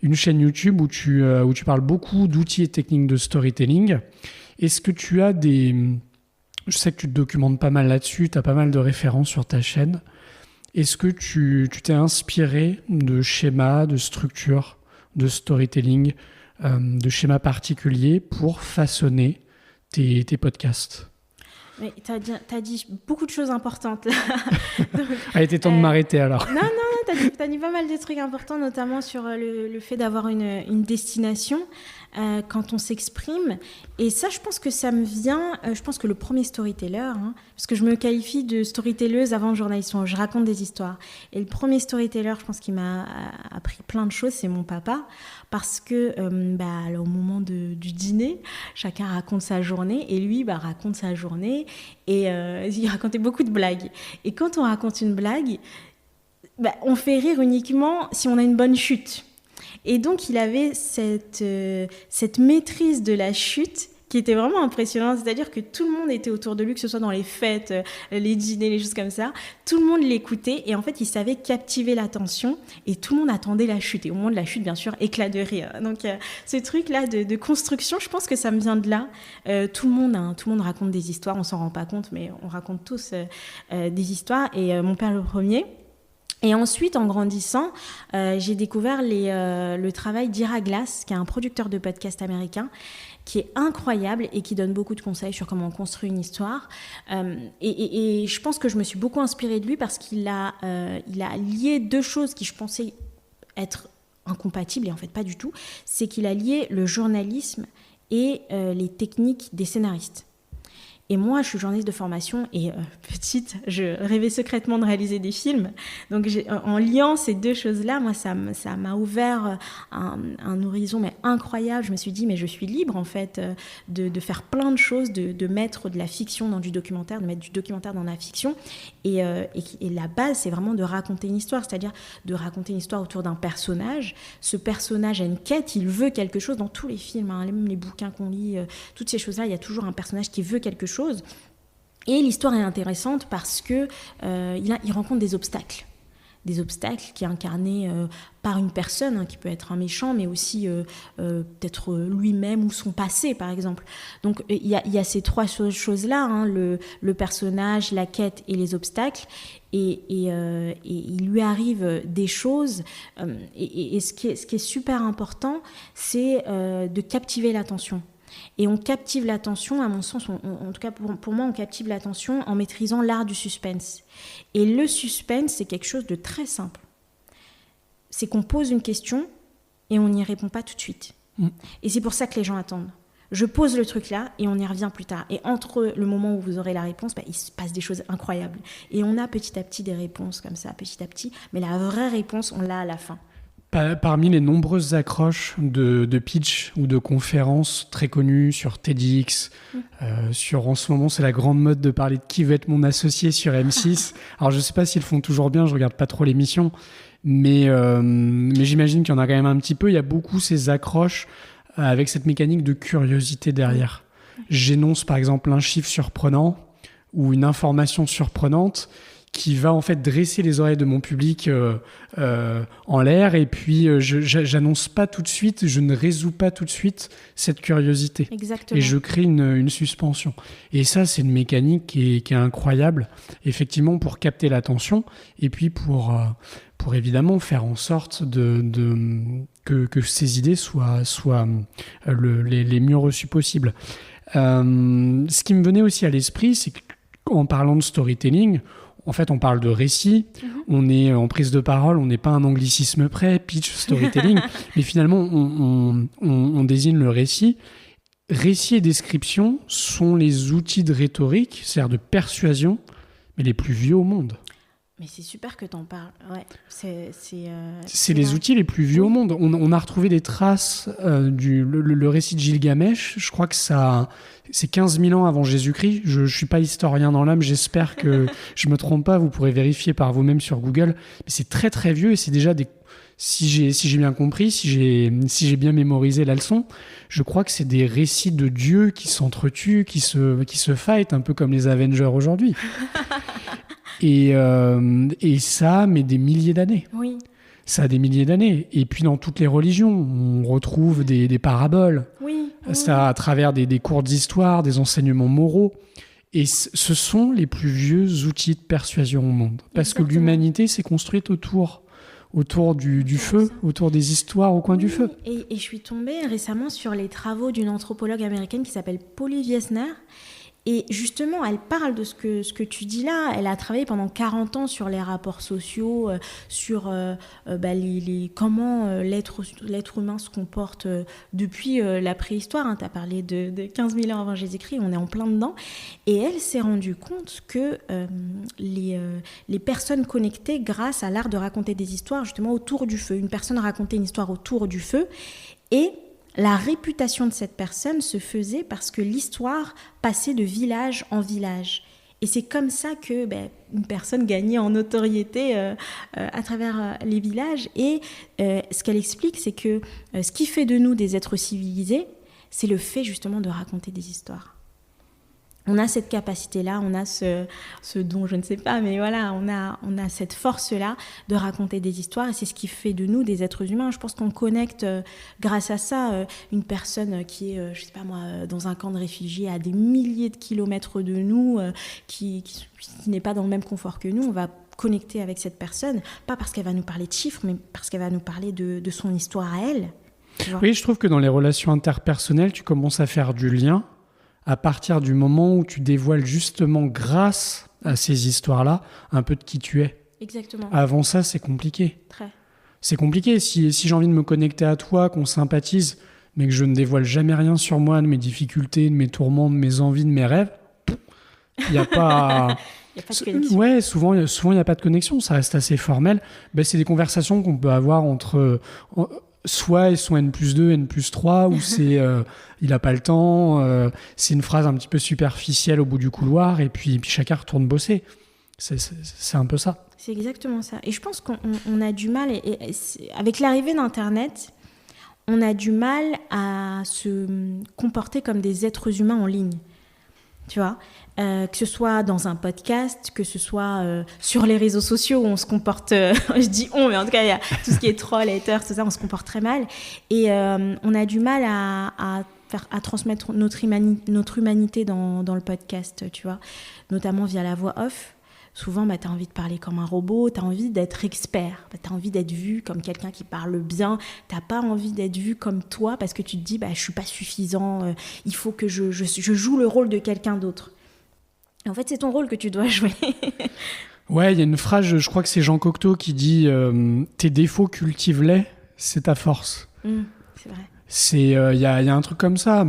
Une chaîne YouTube où tu parles beaucoup d'outils et techniques de storytelling. Est-ce que tu as Je sais que tu te documentes pas mal là-dessus, tu as pas mal de références sur ta chaîne. Est-ce que tu t'es inspiré de schémas, de structures, de storytelling, de schémas particuliers pour façonner tes podcasts ? Mais t'as dit beaucoup de choses importantes là. Donc, il était temps de m'arrêter alors. Non, t'as dit pas mal de trucs importants, notamment sur le fait d'avoir une destination quand on s'exprime. Et ça, je pense que ça me vient, je pense que le premier storyteller, parce que je me qualifie de storytelleuse avant journaliste, je raconte des histoires. Et le premier storyteller, je pense qu'il m'a appris plein de choses, c'est mon papa. Parce que au moment du dîner, chacun raconte sa journée et lui raconte sa journée et il racontait beaucoup de blagues. Et quand on raconte une blague, on fait rire uniquement si on a une bonne chute. Et donc il avait cette maîtrise de la chute qui était vraiment impressionnante, c'est-à-dire que tout le monde était autour de lui, que ce soit dans les fêtes, les dîners, les choses comme ça, tout le monde l'écoutait et en fait il savait captiver l'attention et tout le monde attendait la chute et au moment de la chute bien sûr éclat de rire. Donc ce truc-là de construction, je pense que ça me vient de là. Tout le monde raconte des histoires, on s'en rend pas compte mais on raconte tous des histoires et mon père le premier. Et ensuite, en grandissant, j'ai découvert le travail d'Ira Glass, qui est un producteur de podcast américain, qui est incroyable et qui donne beaucoup de conseils sur comment on construit une histoire. Et je pense que je me suis beaucoup inspirée de lui parce qu'il a lié deux choses qui je pensais être incompatibles, et en fait pas du tout. C'est qu'il a lié le journalisme et les techniques des scénaristes. Et moi, je suis journaliste de formation et petite, je rêvais secrètement de réaliser des films. Donc, en liant ces deux choses-là, moi, ça m'a ouvert un horizon mais incroyable. Je me suis dit, mais je suis libre, en fait, de faire plein de choses, de mettre de la fiction dans du documentaire, de mettre du documentaire dans la fiction. Et la base, c'est vraiment de raconter une histoire, c'est-à-dire de raconter une histoire autour d'un personnage. Ce personnage a une quête, il veut quelque chose dans tous les films, même les bouquins qu'on lit, toutes ces choses-là, il y a toujours un personnage qui veut quelque chose. Et l'histoire est intéressante parce que il rencontre des obstacles qui est incarné par une personne qui peut être un méchant, mais aussi peut-être lui-même ou son passé, par exemple. Donc il y a ces trois choses-là, le personnage, la quête et les obstacles. Et il lui arrive des choses. Et ce qui est super important, c'est de captiver l'attention. Et on captive l'attention, à mon sens, en tout cas pour moi, on captive l'attention en maîtrisant l'art du suspense. Et le suspense, c'est quelque chose de très simple. C'est qu'on pose une question et on n'y répond pas tout de suite. Et c'est pour ça que les gens attendent. Je pose le truc là et on y revient plus tard. Et entre le moment où vous aurez la réponse, il se passe des choses incroyables. Et on a petit à petit des réponses comme ça, petit à petit. Mais la vraie réponse, on l'a à la fin. Parmi les nombreuses accroches de pitch ou de conférences très connues sur TEDx, en ce moment c'est la grande mode de parler de qui veut être mon associé sur M6. Alors je ne sais pas s'ils le font toujours bien, je ne regarde pas trop l'émission, mais j'imagine qu'il y en a quand même un petit peu. Il y a beaucoup ces accroches avec cette mécanique de curiosité derrière. J'énonce par exemple un chiffre surprenant ou une information surprenante qui va en fait dresser les oreilles de mon public en l'air, et puis j'annonce pas tout de suite, je ne résous pas tout de suite cette curiosité. Exactement. Et je crée une suspension. Et ça, c'est une mécanique qui est incroyable, effectivement, pour capter l'attention, et puis pour évidemment faire en sorte que ces idées soient les mieux reçues possibles. Ce qui me venait aussi à l'esprit, c'est qu'en parlant de storytelling, en fait, on parle de récit, on est en prise de parole, on n'est pas un anglicisme près, pitch, storytelling, mais finalement, on désigne le récit. Récit et description sont les outils de rhétorique, c'est-à-dire de persuasion, mais les plus vieux au monde. Mais c'est super que tu en parles. Ouais, c'est les outils les plus vieux au monde. On a retrouvé des traces le récit de Gilgamesh. Je crois que c'est 15 000 ans avant Jésus-Christ. Je ne suis pas historien dans l'âme. J'espère que je ne me trompe pas. Vous pourrez vérifier par vous-même sur Google. Mais c'est très très vieux et c'est déjà si j'ai bien compris, si j'ai bien mémorisé la leçon, je crois que c'est des récits de dieux qui s'entretuent, qui se fight, un peu comme les Avengers aujourd'hui. Et ça, mais des milliers d'années. Oui. Ça a des milliers d'années. Et puis dans toutes les religions, on retrouve des paraboles. Oui. Ça à travers des cours d'histoire, des enseignements moraux. Et ce sont les plus vieux outils de persuasion au monde. Parce que l'humanité s'est construite autour du feu, autour des histoires au coin du feu. Et je suis tombée récemment sur les travaux d'une anthropologue américaine qui s'appelle Polly Wiesner. Et justement, elle parle de ce que tu dis là. Elle a travaillé pendant 40 ans sur les rapports sociaux, sur comment l'être humain se comporte depuis la préhistoire. Tu as parlé de 15 000 ans avant Jésus-Christ, on est en plein dedans. Et elle s'est rendue compte que les personnes connectaient grâce à l'art de raconter des histoires justement autour du feu. Une personne racontait une histoire autour du feu et la réputation de cette personne se faisait parce que l'histoire passait de village en village. Et c'est comme ça que une personne gagnait en notoriété à travers les villages. Et ce qu'elle explique, c'est que ce qui fait de nous des êtres civilisés, c'est le fait justement de raconter des histoires. On a cette capacité-là, on a ce don, je ne sais pas, mais voilà, on a cette force-là de raconter des histoires et c'est ce qui fait de nous des êtres humains. Je pense qu'on connecte grâce à ça une personne qui est, je ne sais pas moi, dans un camp de réfugiés à des milliers de kilomètres de nous, qui n'est pas dans le même confort que nous. On va connecter avec cette personne, pas parce qu'elle va nous parler de chiffres, mais parce qu'elle va nous parler de son histoire à elle. Oui, je trouve que dans les relations interpersonnelles, tu commences à faire du lien à partir du moment où tu dévoiles justement, grâce à ces histoires-là, un peu de qui tu es. Exactement. Avant ça, c'est compliqué. Très. C'est compliqué. Si j'ai envie de me connecter à toi, qu'on sympathise, mais que je ne dévoile jamais rien sur moi, de mes difficultés, de mes tourments, de mes envies, de mes rêves, il n'y a pas... Il n'y a pas de connexion. Ouais, souvent, il n'y a pas de connexion. Ça reste assez formel. C'est des conversations qu'on peut avoir entre... soit ils sont N+2, N+3, ou c'est il n'a pas le temps, c'est une phrase un petit peu superficielle au bout du couloir, et puis chacun retourne bosser. C'est un peu ça. C'est exactement ça. Et je pense qu'on a du mal, avec l'arrivée d'Internet, on a du mal à se comporter comme des êtres humains en ligne. Tu vois, que ce soit dans un podcast, que ce soit sur les réseaux sociaux où on se comporte, je dis on, mais en tout cas il y a tout ce qui est troll, haters, tout ça, on se comporte très mal et on a du mal à transmettre notre humanité dans le podcast, tu vois, notamment via la voix off. Souvent, tu as envie de parler comme un robot, tu as envie d'être expert, tu as envie d'être vu comme quelqu'un qui parle bien, tu n'as pas envie d'être vu comme toi parce que tu te dis je ne suis pas suffisant, il faut que je joue le rôle de quelqu'un d'autre. Et en fait, c'est ton rôle que tu dois jouer. Ouais, il y a une phrase, je crois que c'est Jean Cocteau qui dit « Tes défauts, cultive-les, c'est ta force ». C'est vrai. Il y a un truc comme ça.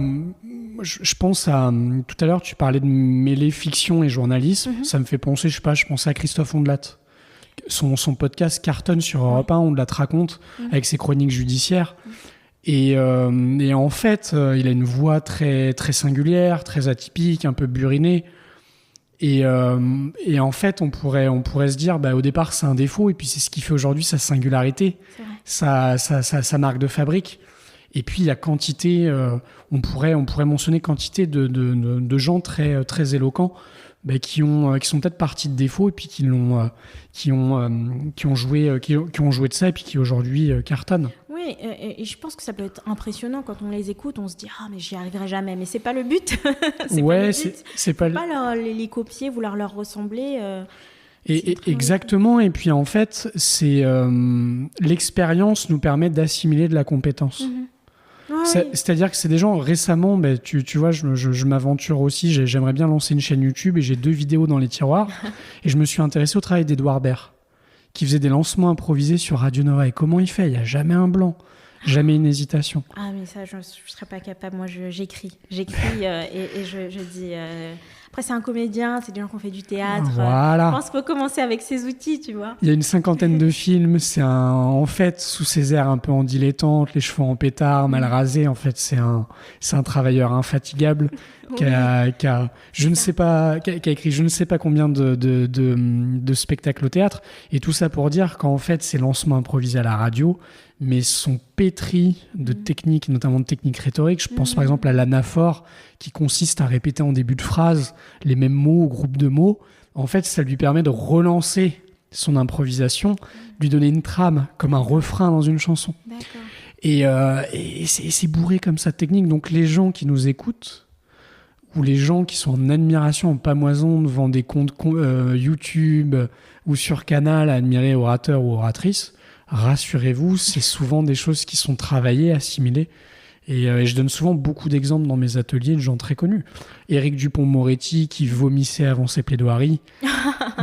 Je pense à... Tout à l'heure, tu parlais de mêler fiction et journalisme. Ça me fait penser, je pensais à Christophe Ondelat. Son podcast cartonne sur Europe 1, Ondelat raconte, avec ses chroniques judiciaires. Et en fait, il a une voix très, très singulière, très atypique, un peu burinée. Et en fait, on pourrait se dire, au départ, c'est un défaut, et puis c'est ce qui fait aujourd'hui sa singularité, sa marque de fabrique. Et puis, il y a quantité, on pourrait mentionner quantité de gens très, très éloquents qui sont peut-être partis de défaut et puis qui ont joué de ça et puis qui aujourd'hui cartonnent. Oui, et je pense que ça peut être impressionnant quand on les écoute, on se dit mais j'y arriverai jamais, mais c'est pas le but. c'est pas les copier, vouloir leur ressembler. Exactement, et puis en fait, c'est l'expérience nous permet d'assimiler de la compétence. C'est-à-dire que c'est des gens récemment, tu vois, je m'aventure aussi, j'aimerais bien lancer une chaîne YouTube et j'ai 2 vidéos dans les tiroirs et je me suis intéressé au travail d'Edouard Baird qui faisait des lancements improvisés sur Radio Nova. Et comment il fait ? Il n'y a jamais un blanc, jamais une hésitation. Ah mais ça, je ne serais pas capable. Moi, j'écris et je dis... Après, c'est un comédien, c'est des gens qui ont fait du théâtre. Voilà. Je pense qu'il faut commencer avec ces outils, tu vois. Il y a une 50aine de films. En fait, sous ses airs un peu en dilettante, les cheveux en pétard, mal rasés, en fait, c'est un travailleur infatigable qui a écrit je ne sais pas combien de spectacles au théâtre. Et tout ça pour dire qu'en fait, ces lancements improvisés à la radio, mais sont pétris de techniques, notamment de techniques rhétoriques. Je pense par exemple à l'anaphore, qui consiste à répéter en début de phrase les mêmes mots ou groupes de mots. En fait, ça lui permet de relancer son improvisation, lui donner une trame, comme un refrain dans une chanson. D'accord. Et c'est bourré comme ça de technique. Donc les gens qui nous écoutent, ou les gens qui sont en admiration, en pamoison devant des comptes YouTube ou sur Canal à admirer orateurs ou oratrices, rassurez-vous, c'est souvent des choses qui sont travaillées, assimilées. Et je donne souvent beaucoup d'exemples dans mes ateliers de gens très connus. Éric Dupond-Moretti qui vomissait avant ses plaidoiries.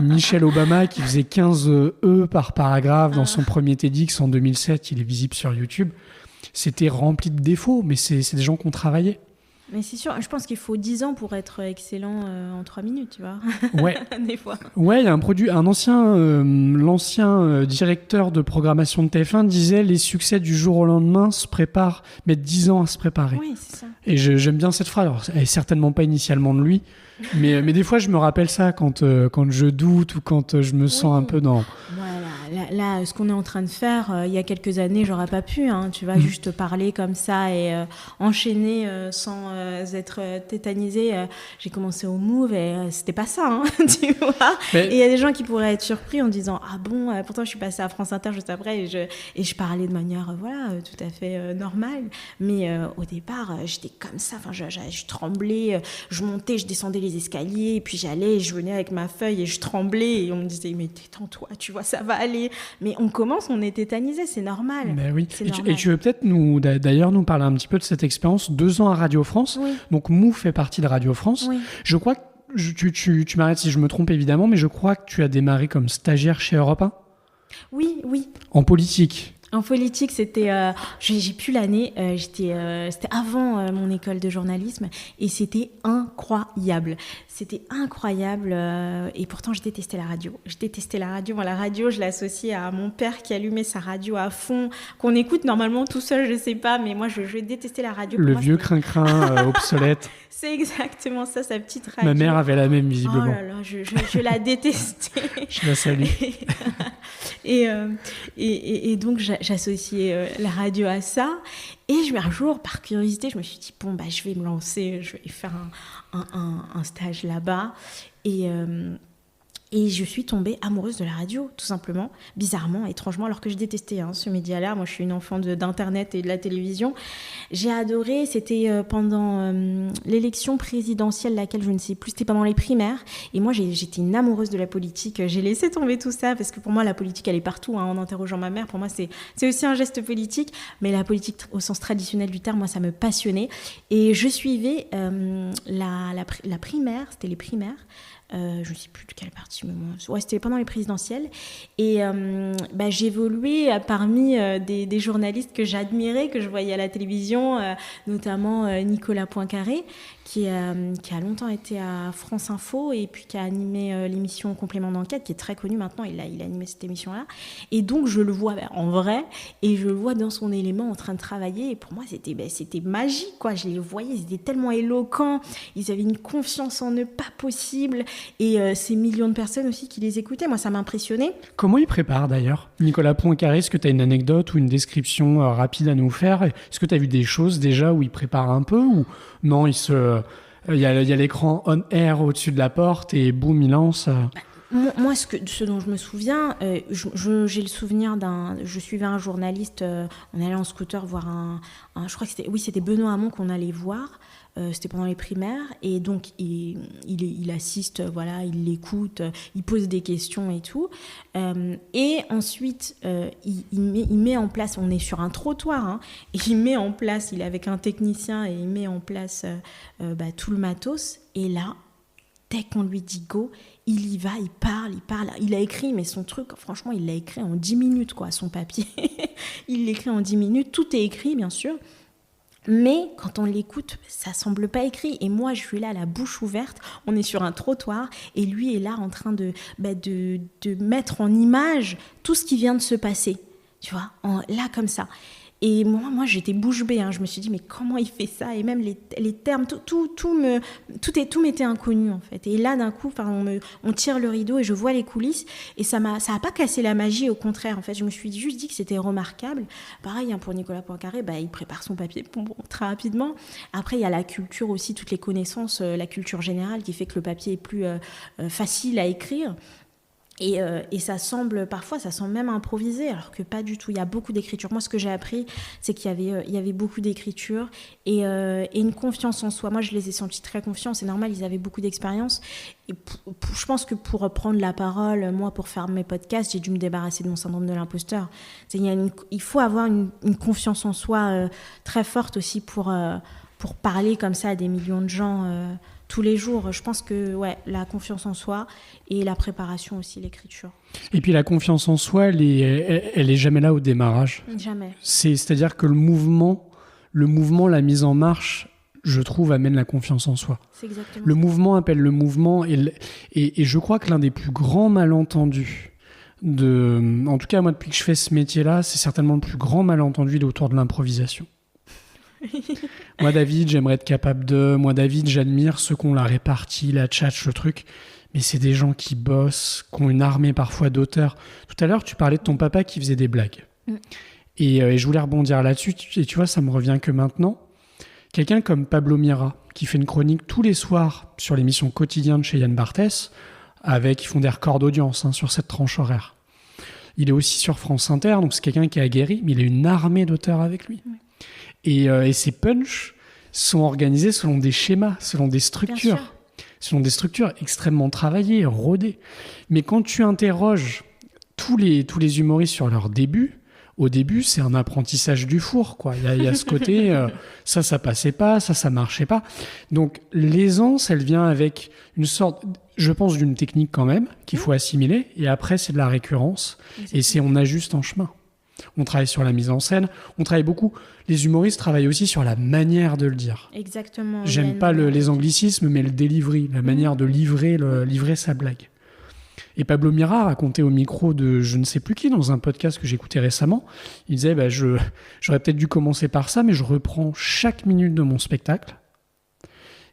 Michelle Obama qui faisait 15 E par paragraphe dans son premier TEDx en 2007. Il est visible sur YouTube. C'était rempli de défauts, mais c'est des gens qui ont travaillé. Mais c'est sûr, je pense qu'il faut 10 ans pour être excellent en 3 minutes, tu vois. Ouais. Des fois. Ouais, il y a l'ancien directeur de programmation de TF1 disait les succès du jour au lendemain mettent 10 ans à se préparer. Oui, c'est ça. Et j'aime bien cette phrase. Alors, elle est certainement pas initialement de lui, mais des fois je me rappelle ça quand je doute ou quand je me sens un peu dans... Voilà, là, ce qu'on est en train de faire, il y a quelques années, j'aurais pas pu, tu vas juste parler comme ça et enchaîner sans être tétanisé. J'ai commencé au Move et c'était pas ça, tu vois. Et il y a des gens qui pourraient être surpris en disant ah bon, pourtant je suis passée à France Inter juste après et je parlais de manière tout à fait normale. Mais au départ, j'étais comme ça, je tremblais, je montais, je descendais les escaliers, et puis je venais avec ma feuille et je tremblais et on me disait mais détends-toi, tu vois, ça va aller. Mais on commence, on est tétanisé, c'est normal. Mais oui. Et tu veux peut-être nous parler un petit peu de cette expérience 2 ans à Radio France. Oui. Donc Mou fait partie de Radio France. Oui. Je crois que tu m'arrêtes si je me trompe évidemment, mais je crois que tu as démarré comme stagiaire chez Europe 1. Oui. En politique. En politique, c'était, j'ai plus l'année, c'était avant mon école de journalisme et c'était incroyable. C'était incroyable et pourtant je détestais la radio. Moi, la radio, je l'associais à mon père qui allumait sa radio à fond, qu'on écoute normalement tout seul, je sais pas, mais moi je détestais la radio. Le vieux crin-crin obsolète. C'est exactement ça, sa petite radio. Ma mère avait la même visiblement. Oh là là, je la détestais. Je la salue. Et donc j'associais la radio à ça et un jour par curiosité je me suis dit je vais me lancer, je vais faire un stage là-bas et je suis tombée amoureuse de la radio, tout simplement, bizarrement, étrangement, alors que je détestais ce média-là. Moi, je suis une enfant d'Internet et de la télévision. J'ai adoré, c'était pendant l'élection présidentielle, laquelle je ne sais plus, c'était pendant les primaires. Et moi, j'étais une amoureuse de la politique. J'ai laissé tomber tout ça, parce que pour moi, la politique, elle est partout. En interrogeant ma mère, pour moi, c'est aussi un geste politique. Mais la politique, au sens traditionnel du terme, moi, ça me passionnait. Et je suivais la primaire, c'était les primaires. Je ne sais plus de quelle partie, mais c'était pendant les présidentielles. Et j'évoluais parmi des journalistes que j'admirais, que je voyais à la télévision, notamment Nicolas Poincaré, qui a longtemps été à France Info et puis qui a animé l'émission Complément d'enquête, qui est très connue maintenant. Il a animé cette émission-là. Et donc, je le vois en vrai et je le vois dans son élément en train de travailler. Et pour moi, c'était magique, quoi. Je les voyais, ils étaient tellement éloquents. Ils avaient une confiance en eux pas possible. et ces millions de personnes aussi qui les écoutaient. Moi, ça m'impressionnait. Comment il prépare d'ailleurs, Nicolas Poincaré? Est-ce que tu as une anecdote ou une description rapide à nous faire? Est-ce que tu as vu des choses déjà où il prépare un peu, ou non, il y a l'écran on air au-dessus de la porte et boum, il lance Moi, ce dont je me souviens, j'ai le souvenir je suivais un journaliste, on allait en scooter voir je crois que c'était Benoît Hamon qu'on allait voir, c'était pendant les primaires, et donc il assiste, voilà, il l'écoute, il pose des questions et tout, et ensuite il met en place, on est sur un trottoir, hein, et il met en place, il est avec un technicien et il met en place tout le matos, et là, dès qu'on lui dit go, il y va, il parle. Il a écrit, mais son truc, franchement, il l'a écrit en 10 minutes, quoi, son papier. Il l'écrit en 10 minutes, tout est écrit, bien sûr. Mais quand on l'écoute, ça semble pas écrit. Et moi, je suis là, la bouche ouverte, on est sur un trottoir, et lui est là en train de mettre en image tout ce qui vient de se passer. Tu vois, là, comme ça. Et moi, j'étais bouche bée, hein. Je me suis dit, mais comment il fait ça? Et même les termes, tout m'était inconnu, en fait. Et là, d'un coup, on tire le rideau et je vois les coulisses. Et ça a pas cassé la magie, au contraire, en fait. Je me suis juste dit que c'était remarquable. Pareil, hein, pour Nicolas Poincaré, il prépare son papier très rapidement. Après, il y a la culture aussi, toutes les connaissances, la culture générale qui fait que le papier est plus facile à écrire. Et ça semble même improvisé, alors que pas du tout. Il y a beaucoup d'écriture. Moi, ce que j'ai appris, c'est qu'il y avait beaucoup d'écriture et une confiance en soi. Moi, je les ai sentis très confiants. C'est normal, ils avaient beaucoup d'expérience. Et je pense que pour prendre la parole, moi, pour faire mes podcasts, j'ai dû me débarrasser de mon syndrome de l'imposteur. Il faut avoir une confiance en soi très forte aussi pour parler comme ça à des millions de gens tous les jours. Je pense que la confiance en soi et la préparation aussi, l'écriture. Et puis la confiance en soi, elle est jamais là au démarrage. Jamais. C'est-à-dire que le mouvement, la mise en marche, je trouve, amène la confiance en soi. C'est exactement le ça. Mouvement appelle le mouvement, et je crois que l'un des plus grands malentendus en tout cas moi depuis que je fais ce métier-là, c'est certainement le plus grand malentendu, il est autour de l'improvisation. Moi, David, j'aimerais être capable de... Moi, David, j'admire ceux qu'on la répartie, la tchatche, le truc. Mais c'est des gens qui bossent, qui ont une armée parfois d'auteurs. Tout à l'heure, tu parlais de ton papa qui faisait des blagues. Et je voulais rebondir là-dessus. Et tu vois, ça me revient que maintenant. Quelqu'un comme Pablo Mira, qui fait une chronique tous les soirs sur l'émission Quotidien de chez Yann Barthès, ils font des records d'audience sur cette tranche horaire. Il est aussi sur France Inter, donc c'est quelqu'un qui est aguerri, mais il a une armée d'auteurs avec lui. Et ces punchs sont organisés selon des schémas, selon des structures extrêmement travaillées, rodées. Mais quand tu interroges tous les humoristes sur leur début, au début, c'est un apprentissage du four, quoi. Il y a ce côté, ça passait pas, ça marchait pas. Donc l'aisance, elle vient avec une sorte, je pense, d'une technique quand même qu'il faut assimiler. Et après, c'est de la récurrence. Exactement. Et on ajuste en chemin. On travaille sur la mise en scène, on travaille beaucoup. Les humoristes travaillent aussi sur la manière de le dire. Exactement. J'aime pas les anglicismes, mais le delivery, la manière de livrer sa blague. Et Pablo Mira racontait au micro de je ne sais plus qui, dans un podcast que j'écoutais récemment, il disait j'aurais peut-être dû commencer par ça, mais je reprends chaque minute de mon spectacle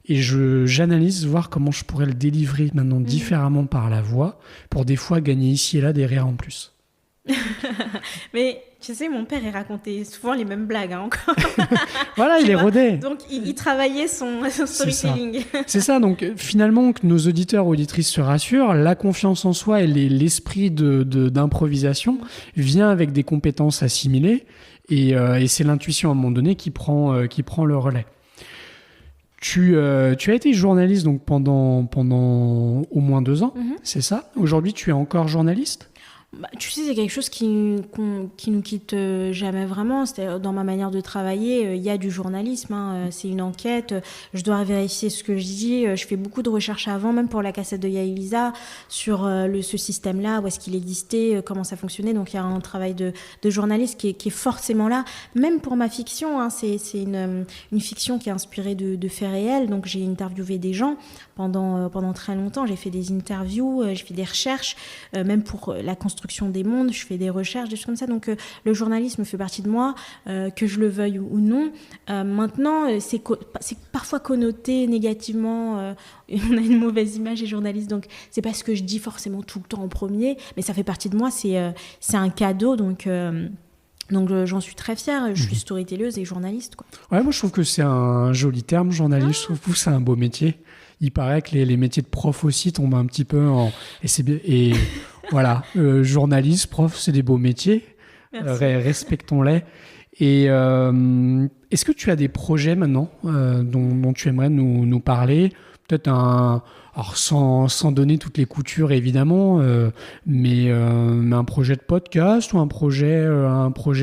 et j'analyse, voir comment je pourrais le délivrer maintenant différemment par la voix, pour des fois gagner ici et là des rires en plus. Mais tu sais, mon père, il racontait souvent les mêmes blagues encore. Voilà, il est rodé. Donc il travaillait son storytelling. C'est ça, donc finalement, que nos auditeurs ou auditrices se rassurent, la confiance en soi et l'esprit d'improvisation vient avec des compétences assimilées, et c'est l'intuition à un moment donné qui prend le relais. Tu as été journaliste donc pendant au moins 2 ans, c'est ça? Aujourd'hui, tu es encore journaliste? Tu sais, c'est quelque chose qui nous quitte jamais vraiment. C'est dans ma manière de travailler, il y a du journalisme, c'est une enquête, je dois vérifier ce que je dis, je fais beaucoup de recherches avant, même pour la cassette de Yaelisa, sur ce système-là, où est-ce qu'il existait, comment ça fonctionnait. Donc il y a un travail de journaliste qui est forcément là, même pour ma fiction, c'est une fiction qui est inspirée de faits réels. Donc j'ai interviewé des gens pendant très longtemps, j'ai fait des interviews, j'ai fait des recherches, même pour la construction construction des mondes, je fais des recherches, des choses comme ça. Donc le journalisme fait partie de moi, que je le veuille ou non. Maintenant, c'est parfois connoté négativement. On a une mauvaise image des journalistes, donc c'est pas ce que je dis forcément tout le temps en premier, mais ça fait partie de moi. C'est un cadeau, donc j'en suis très fière. Je suis storytelleuse et journaliste, quoi. Ouais, moi je trouve que c'est un joli terme, journaliste. Je trouve que c'est un beau métier. Il paraît que les métiers de prof aussi tombent un petit peu en... Et voilà, journaliste, prof, c'est des beaux métiers. Respectons-les. Et est-ce que tu as des projets maintenant dont tu aimerais nous parler ? Peut-être alors sans donner toutes les coutures évidemment, mais un projet de podcast ou un projet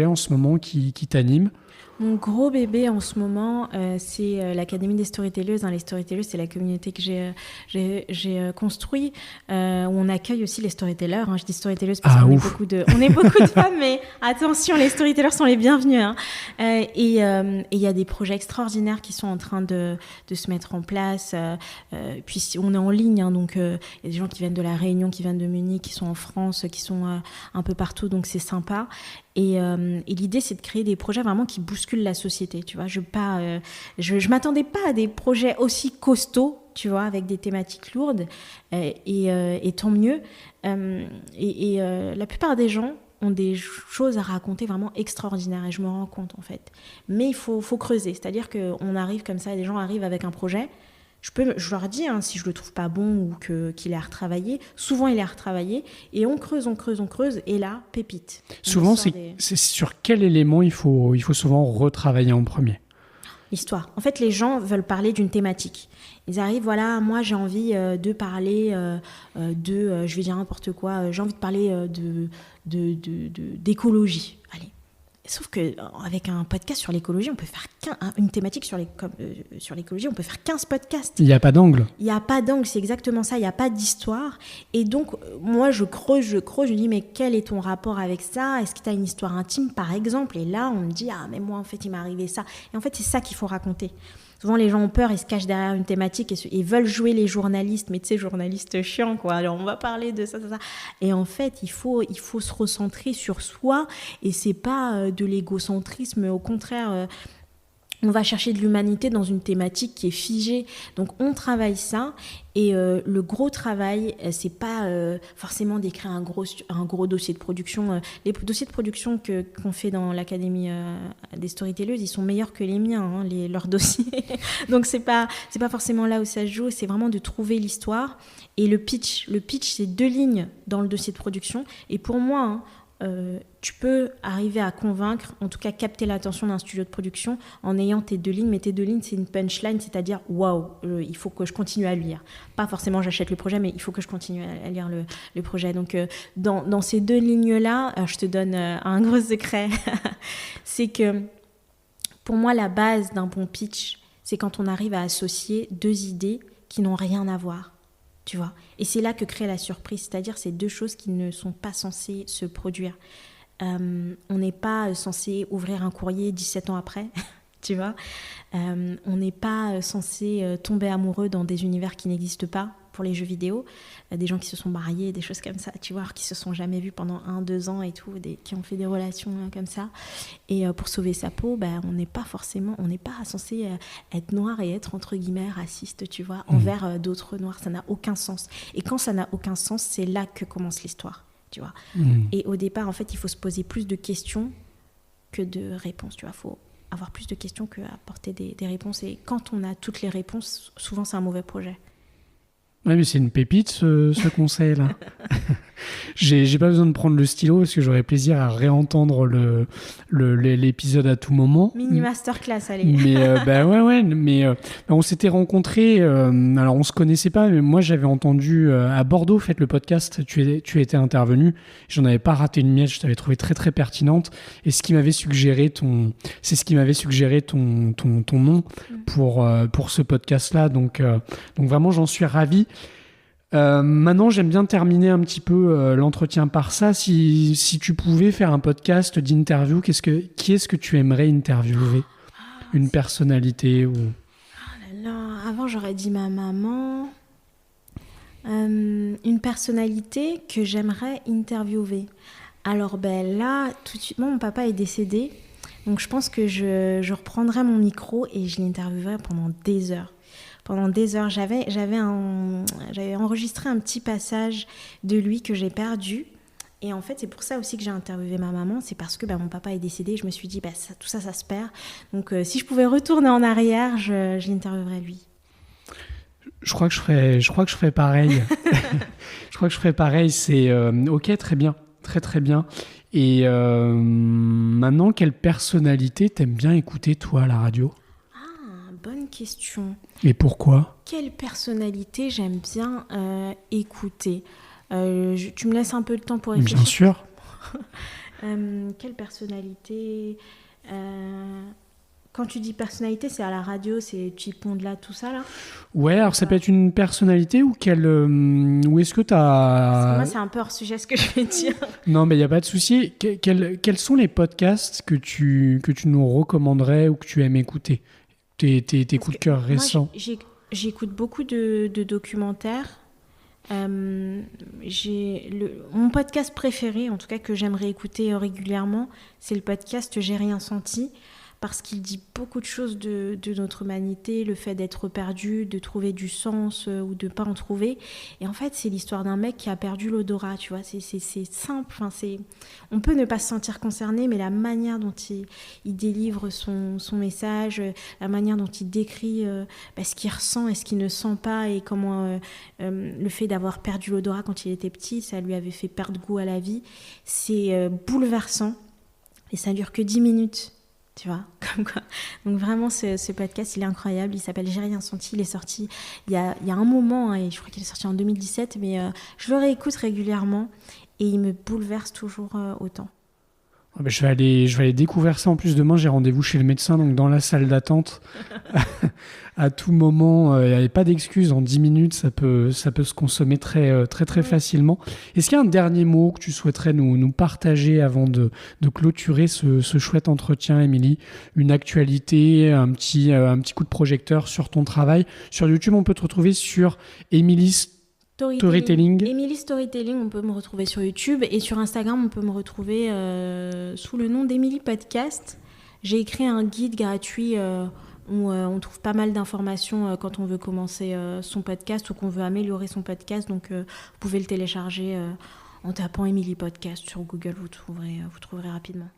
en ce moment qui t'anime ? Mon gros bébé en ce moment, c'est l'Académie des Storytelleuses. Les Storytelleuses, c'est la communauté que j'ai construite, où on accueille aussi les storytellers. Je dis storytelleuses parce qu'on est beaucoup de femmes, mais attention, les storytellers sont les bienvenus. Et il y a des projets extraordinaires qui sont en train de se mettre en place. Puis on est en ligne, donc il y a des gens qui viennent de La Réunion, qui viennent de Munich, qui sont en France, qui sont un peu partout, donc c'est sympa. Et l'idée, c'est de créer des projets vraiment qui bousculent la société, tu vois. Je m'attendais pas à des projets aussi costauds, tu vois, avec des thématiques lourdes, et tant mieux. La plupart des gens ont des choses à raconter vraiment extraordinaires, et je me rends compte, en fait. Mais il faut creuser, c'est-à-dire qu'on arrive comme ça, des gens arrivent avec un projet. Je leur dis, si je le trouve pas bon ou qu'il est à retravailler. Souvent, il est à retravailler. Et on creuse. Et là, pépite. Souvent, c'est sur quel élément il faut souvent retravailler en premier ? L'histoire. En fait, les gens veulent parler d'une thématique. Ils arrivent, voilà, moi, j'ai envie de parler je vais dire n'importe quoi, j'ai envie de parler d'écologie. Allez. Sauf qu'avec un podcast sur l'écologie, on peut faire une thématique sur l'écologie, on peut faire 15 podcasts. Il n'y a pas d'angle. Il n'y a pas d'angle, c'est exactement ça, il n'y a pas d'histoire. Et donc, moi, je creuse, je dis, mais quel est ton rapport avec ça ? Est-ce que tu as une histoire intime, par exemple ? Et là, on me dit, mais moi, en fait, il m'est arrivé ça. Et en fait, c'est ça qu'il faut raconter. Souvent, les gens ont peur, ils se cachent derrière une thématique et veulent jouer les journalistes, mais tu sais, journalistes chiants, quoi. Alors, on va parler de ça. Et en fait, il faut se recentrer sur soi, et c'est pas de l'égocentrisme, au contraire, on va chercher de l'humanité dans une thématique qui est figée. Donc, on travaille ça, et le gros travail, c'est pas forcément d'écrire un gros dossier de production. Les dossiers de production qu'on fait dans l'Académie des Storytelleuses, ils sont meilleurs que les miens, leurs dossiers. Donc, c'est pas forcément là où ça se joue, c'est vraiment de trouver l'histoire. Et le pitch, c'est 2 lignes dans le dossier de production. Et pour moi, tu peux arriver à convaincre, en tout cas capter l'attention d'un studio de production en ayant tes 2 lignes, mais tes 2 lignes, c'est une punchline, c'est-à-dire waouh, il faut que je continue à lire. Pas forcément j'achète le projet, mais il faut que je continue à lire le projet. Donc dans ces 2 lignes-là, je te donne un gros secret, c'est que pour moi la base d'un bon pitch, c'est quand on arrive à associer 2 idées qui n'ont rien à voir. Tu vois. Et c'est là que crée la surprise, c'est-à-dire ces 2 choses qui ne sont pas censées se produire. On n'est pas censé ouvrir un courrier 17 ans après, tu vois. On n'est pas censé tomber amoureux dans des univers qui n'existent pas pour les jeux vidéo. Des gens qui se sont mariés, des choses comme ça, tu vois, qui se sont jamais vus pendant 1-2 ans et tout, qui ont fait des relations comme ça. Et pour sauver sa peau, on n'est pas censé être noir et être entre guillemets raciste, tu vois, envers d'autres noirs. Ça n'a aucun sens. Et quand ça n'a aucun sens, c'est là que commence l'histoire, tu vois. Et au départ, en fait, il faut se poser plus de questions que de réponses, tu vois. Il faut avoir plus de questions qu'apporter des réponses. Et quand on a toutes les réponses, souvent c'est un mauvais projet. Ouais, mais c'est une pépite ce conseil-là. J'ai pas besoin de prendre le stylo parce que j'aurais plaisir à réentendre l'épisode à tout moment. Mini masterclass, allez. Mais mais on s'était rencontrés. Alors on se connaissait pas, mais moi j'avais entendu à Bordeaux, faites le podcast. Tu étais intervenu. J'en avais pas raté une miette. Je t'avais trouvé très très pertinente. Et ce qui m'avait suggéré ton nom pour ce podcast-là. Donc vraiment j'en suis ravi. Maintenant, j'aime bien terminer un petit peu l'entretien par ça. Si tu pouvais faire un podcast d'interview, qui est-ce que tu aimerais interviewer ? Une personnalité ou... Oh là là, avant j'aurais dit ma maman. Une personnalité que j'aimerais interviewer. Alors là, tout de suite, mon papa est décédé, donc je pense que je reprendrai mon micro et je l'interviewerai pendant des heures. Pendant des heures, j'avais enregistré un petit passage de lui que j'ai perdu. Et en fait, c'est pour ça aussi que j'ai interviewé ma maman. C'est parce que mon papa est décédé. Je me suis dit, tout ça se perd. Donc, si je pouvais retourner en arrière, je l'interviewerais lui. Je crois que je ferais pareil. Je crois que je ferais pareil. C'est ok, très bien. Très, très bien. Et maintenant, quelle personnalité t'aimes bien écouter, toi, à la radio ? Bonne question. Et pourquoi ? Quelle personnalité j'aime bien écouter ? Tu me laisses un peu de temps pour réfléchir. Bien sûr. Quelle personnalité Quand tu dis personnalité, c'est à la radio, c'est Chiponde, tout ça là ? Ouais, alors ça peut être une personnalité ou est-ce que tu as... Parce que moi, c'est un peu hors sujet ce que je vais dire. Non, mais il n'y a pas de souci. Quels sont les podcasts que tu nous recommanderais ou que tu aimes écouter ? Tes coups de cœur récents. Moi, j'écoute beaucoup de documentaires. Mon podcast préféré, en tout cas que j'aimerais écouter régulièrement, c'est le podcast J'ai rien senti, parce qu'il dit beaucoup de choses de notre humanité, le fait d'être perdu, de trouver du sens ou de ne pas en trouver. Et en fait, c'est l'histoire d'un mec qui a perdu l'odorat, tu vois. C'est simple, on peut ne pas se sentir concerné, mais la manière dont il délivre son message, la manière dont il décrit ce qu'il ressent et ce qu'il ne sent pas, et comment le fait d'avoir perdu l'odorat quand il était petit, ça lui avait fait perdre goût à la vie. C'est bouleversant, et ça dure que 10 minutes. Tu vois, comme quoi. Donc vraiment, ce podcast, il est incroyable. Il s'appelle J'ai rien senti. Il est sorti il y a un moment, et je crois qu'il est sorti en 2017, mais je le réécoute régulièrement et il me bouleverse toujours autant. Je vais aller découvrir ça. En plus, demain, j'ai rendez-vous chez le médecin, donc dans la salle d'attente. À tout moment, il n'y avait pas d'excuse. En 10 minutes, ça peut se consommer très, très, très facilement. Est-ce qu'il y a un dernier mot que tu souhaiterais nous partager avant de clôturer ce chouette entretien, Émilie ? Une actualité, un petit coup de projecteur sur ton travail. Sur YouTube, on peut te retrouver sur Émilie Storytelling. Émilie Storytelling, on peut me retrouver sur YouTube, et sur Instagram, on peut me retrouver sous le nom d'Émilie Podcast. J'ai écrit un guide gratuit où on trouve pas mal d'informations quand on veut commencer son podcast ou qu'on veut améliorer son podcast. Donc, vous pouvez le télécharger en tapant Émilie Podcast sur Google, vous trouverez rapidement.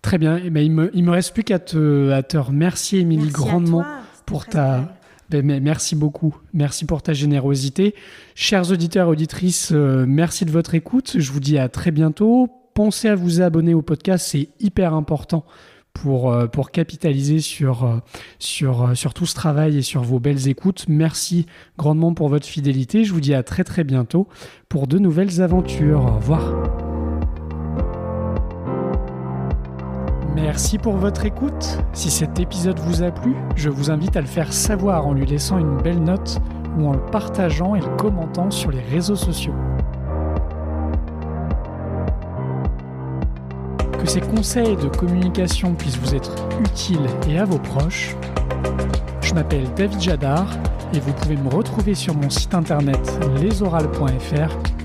Très bien. Et il me reste plus qu'à te remercier, Émilie, grandement pour ta... Merci beaucoup. Merci pour ta générosité. Chers auditeurs et auditrices, merci de votre écoute. Je vous dis à très bientôt. Pensez à vous abonner au podcast, c'est hyper important pour capitaliser sur tout ce travail et sur vos belles écoutes. Merci grandement pour votre fidélité. Je vous dis à très très bientôt pour de nouvelles aventures. Au revoir. Merci pour votre écoute. Si cet épisode vous a plu, je vous invite à le faire savoir en lui laissant une belle note ou en le partageant et le commentant sur les réseaux sociaux. Que ces conseils de communication puissent vous être utiles et à vos proches. Je m'appelle David Jadard et vous pouvez me retrouver sur mon site internet lesorales.fr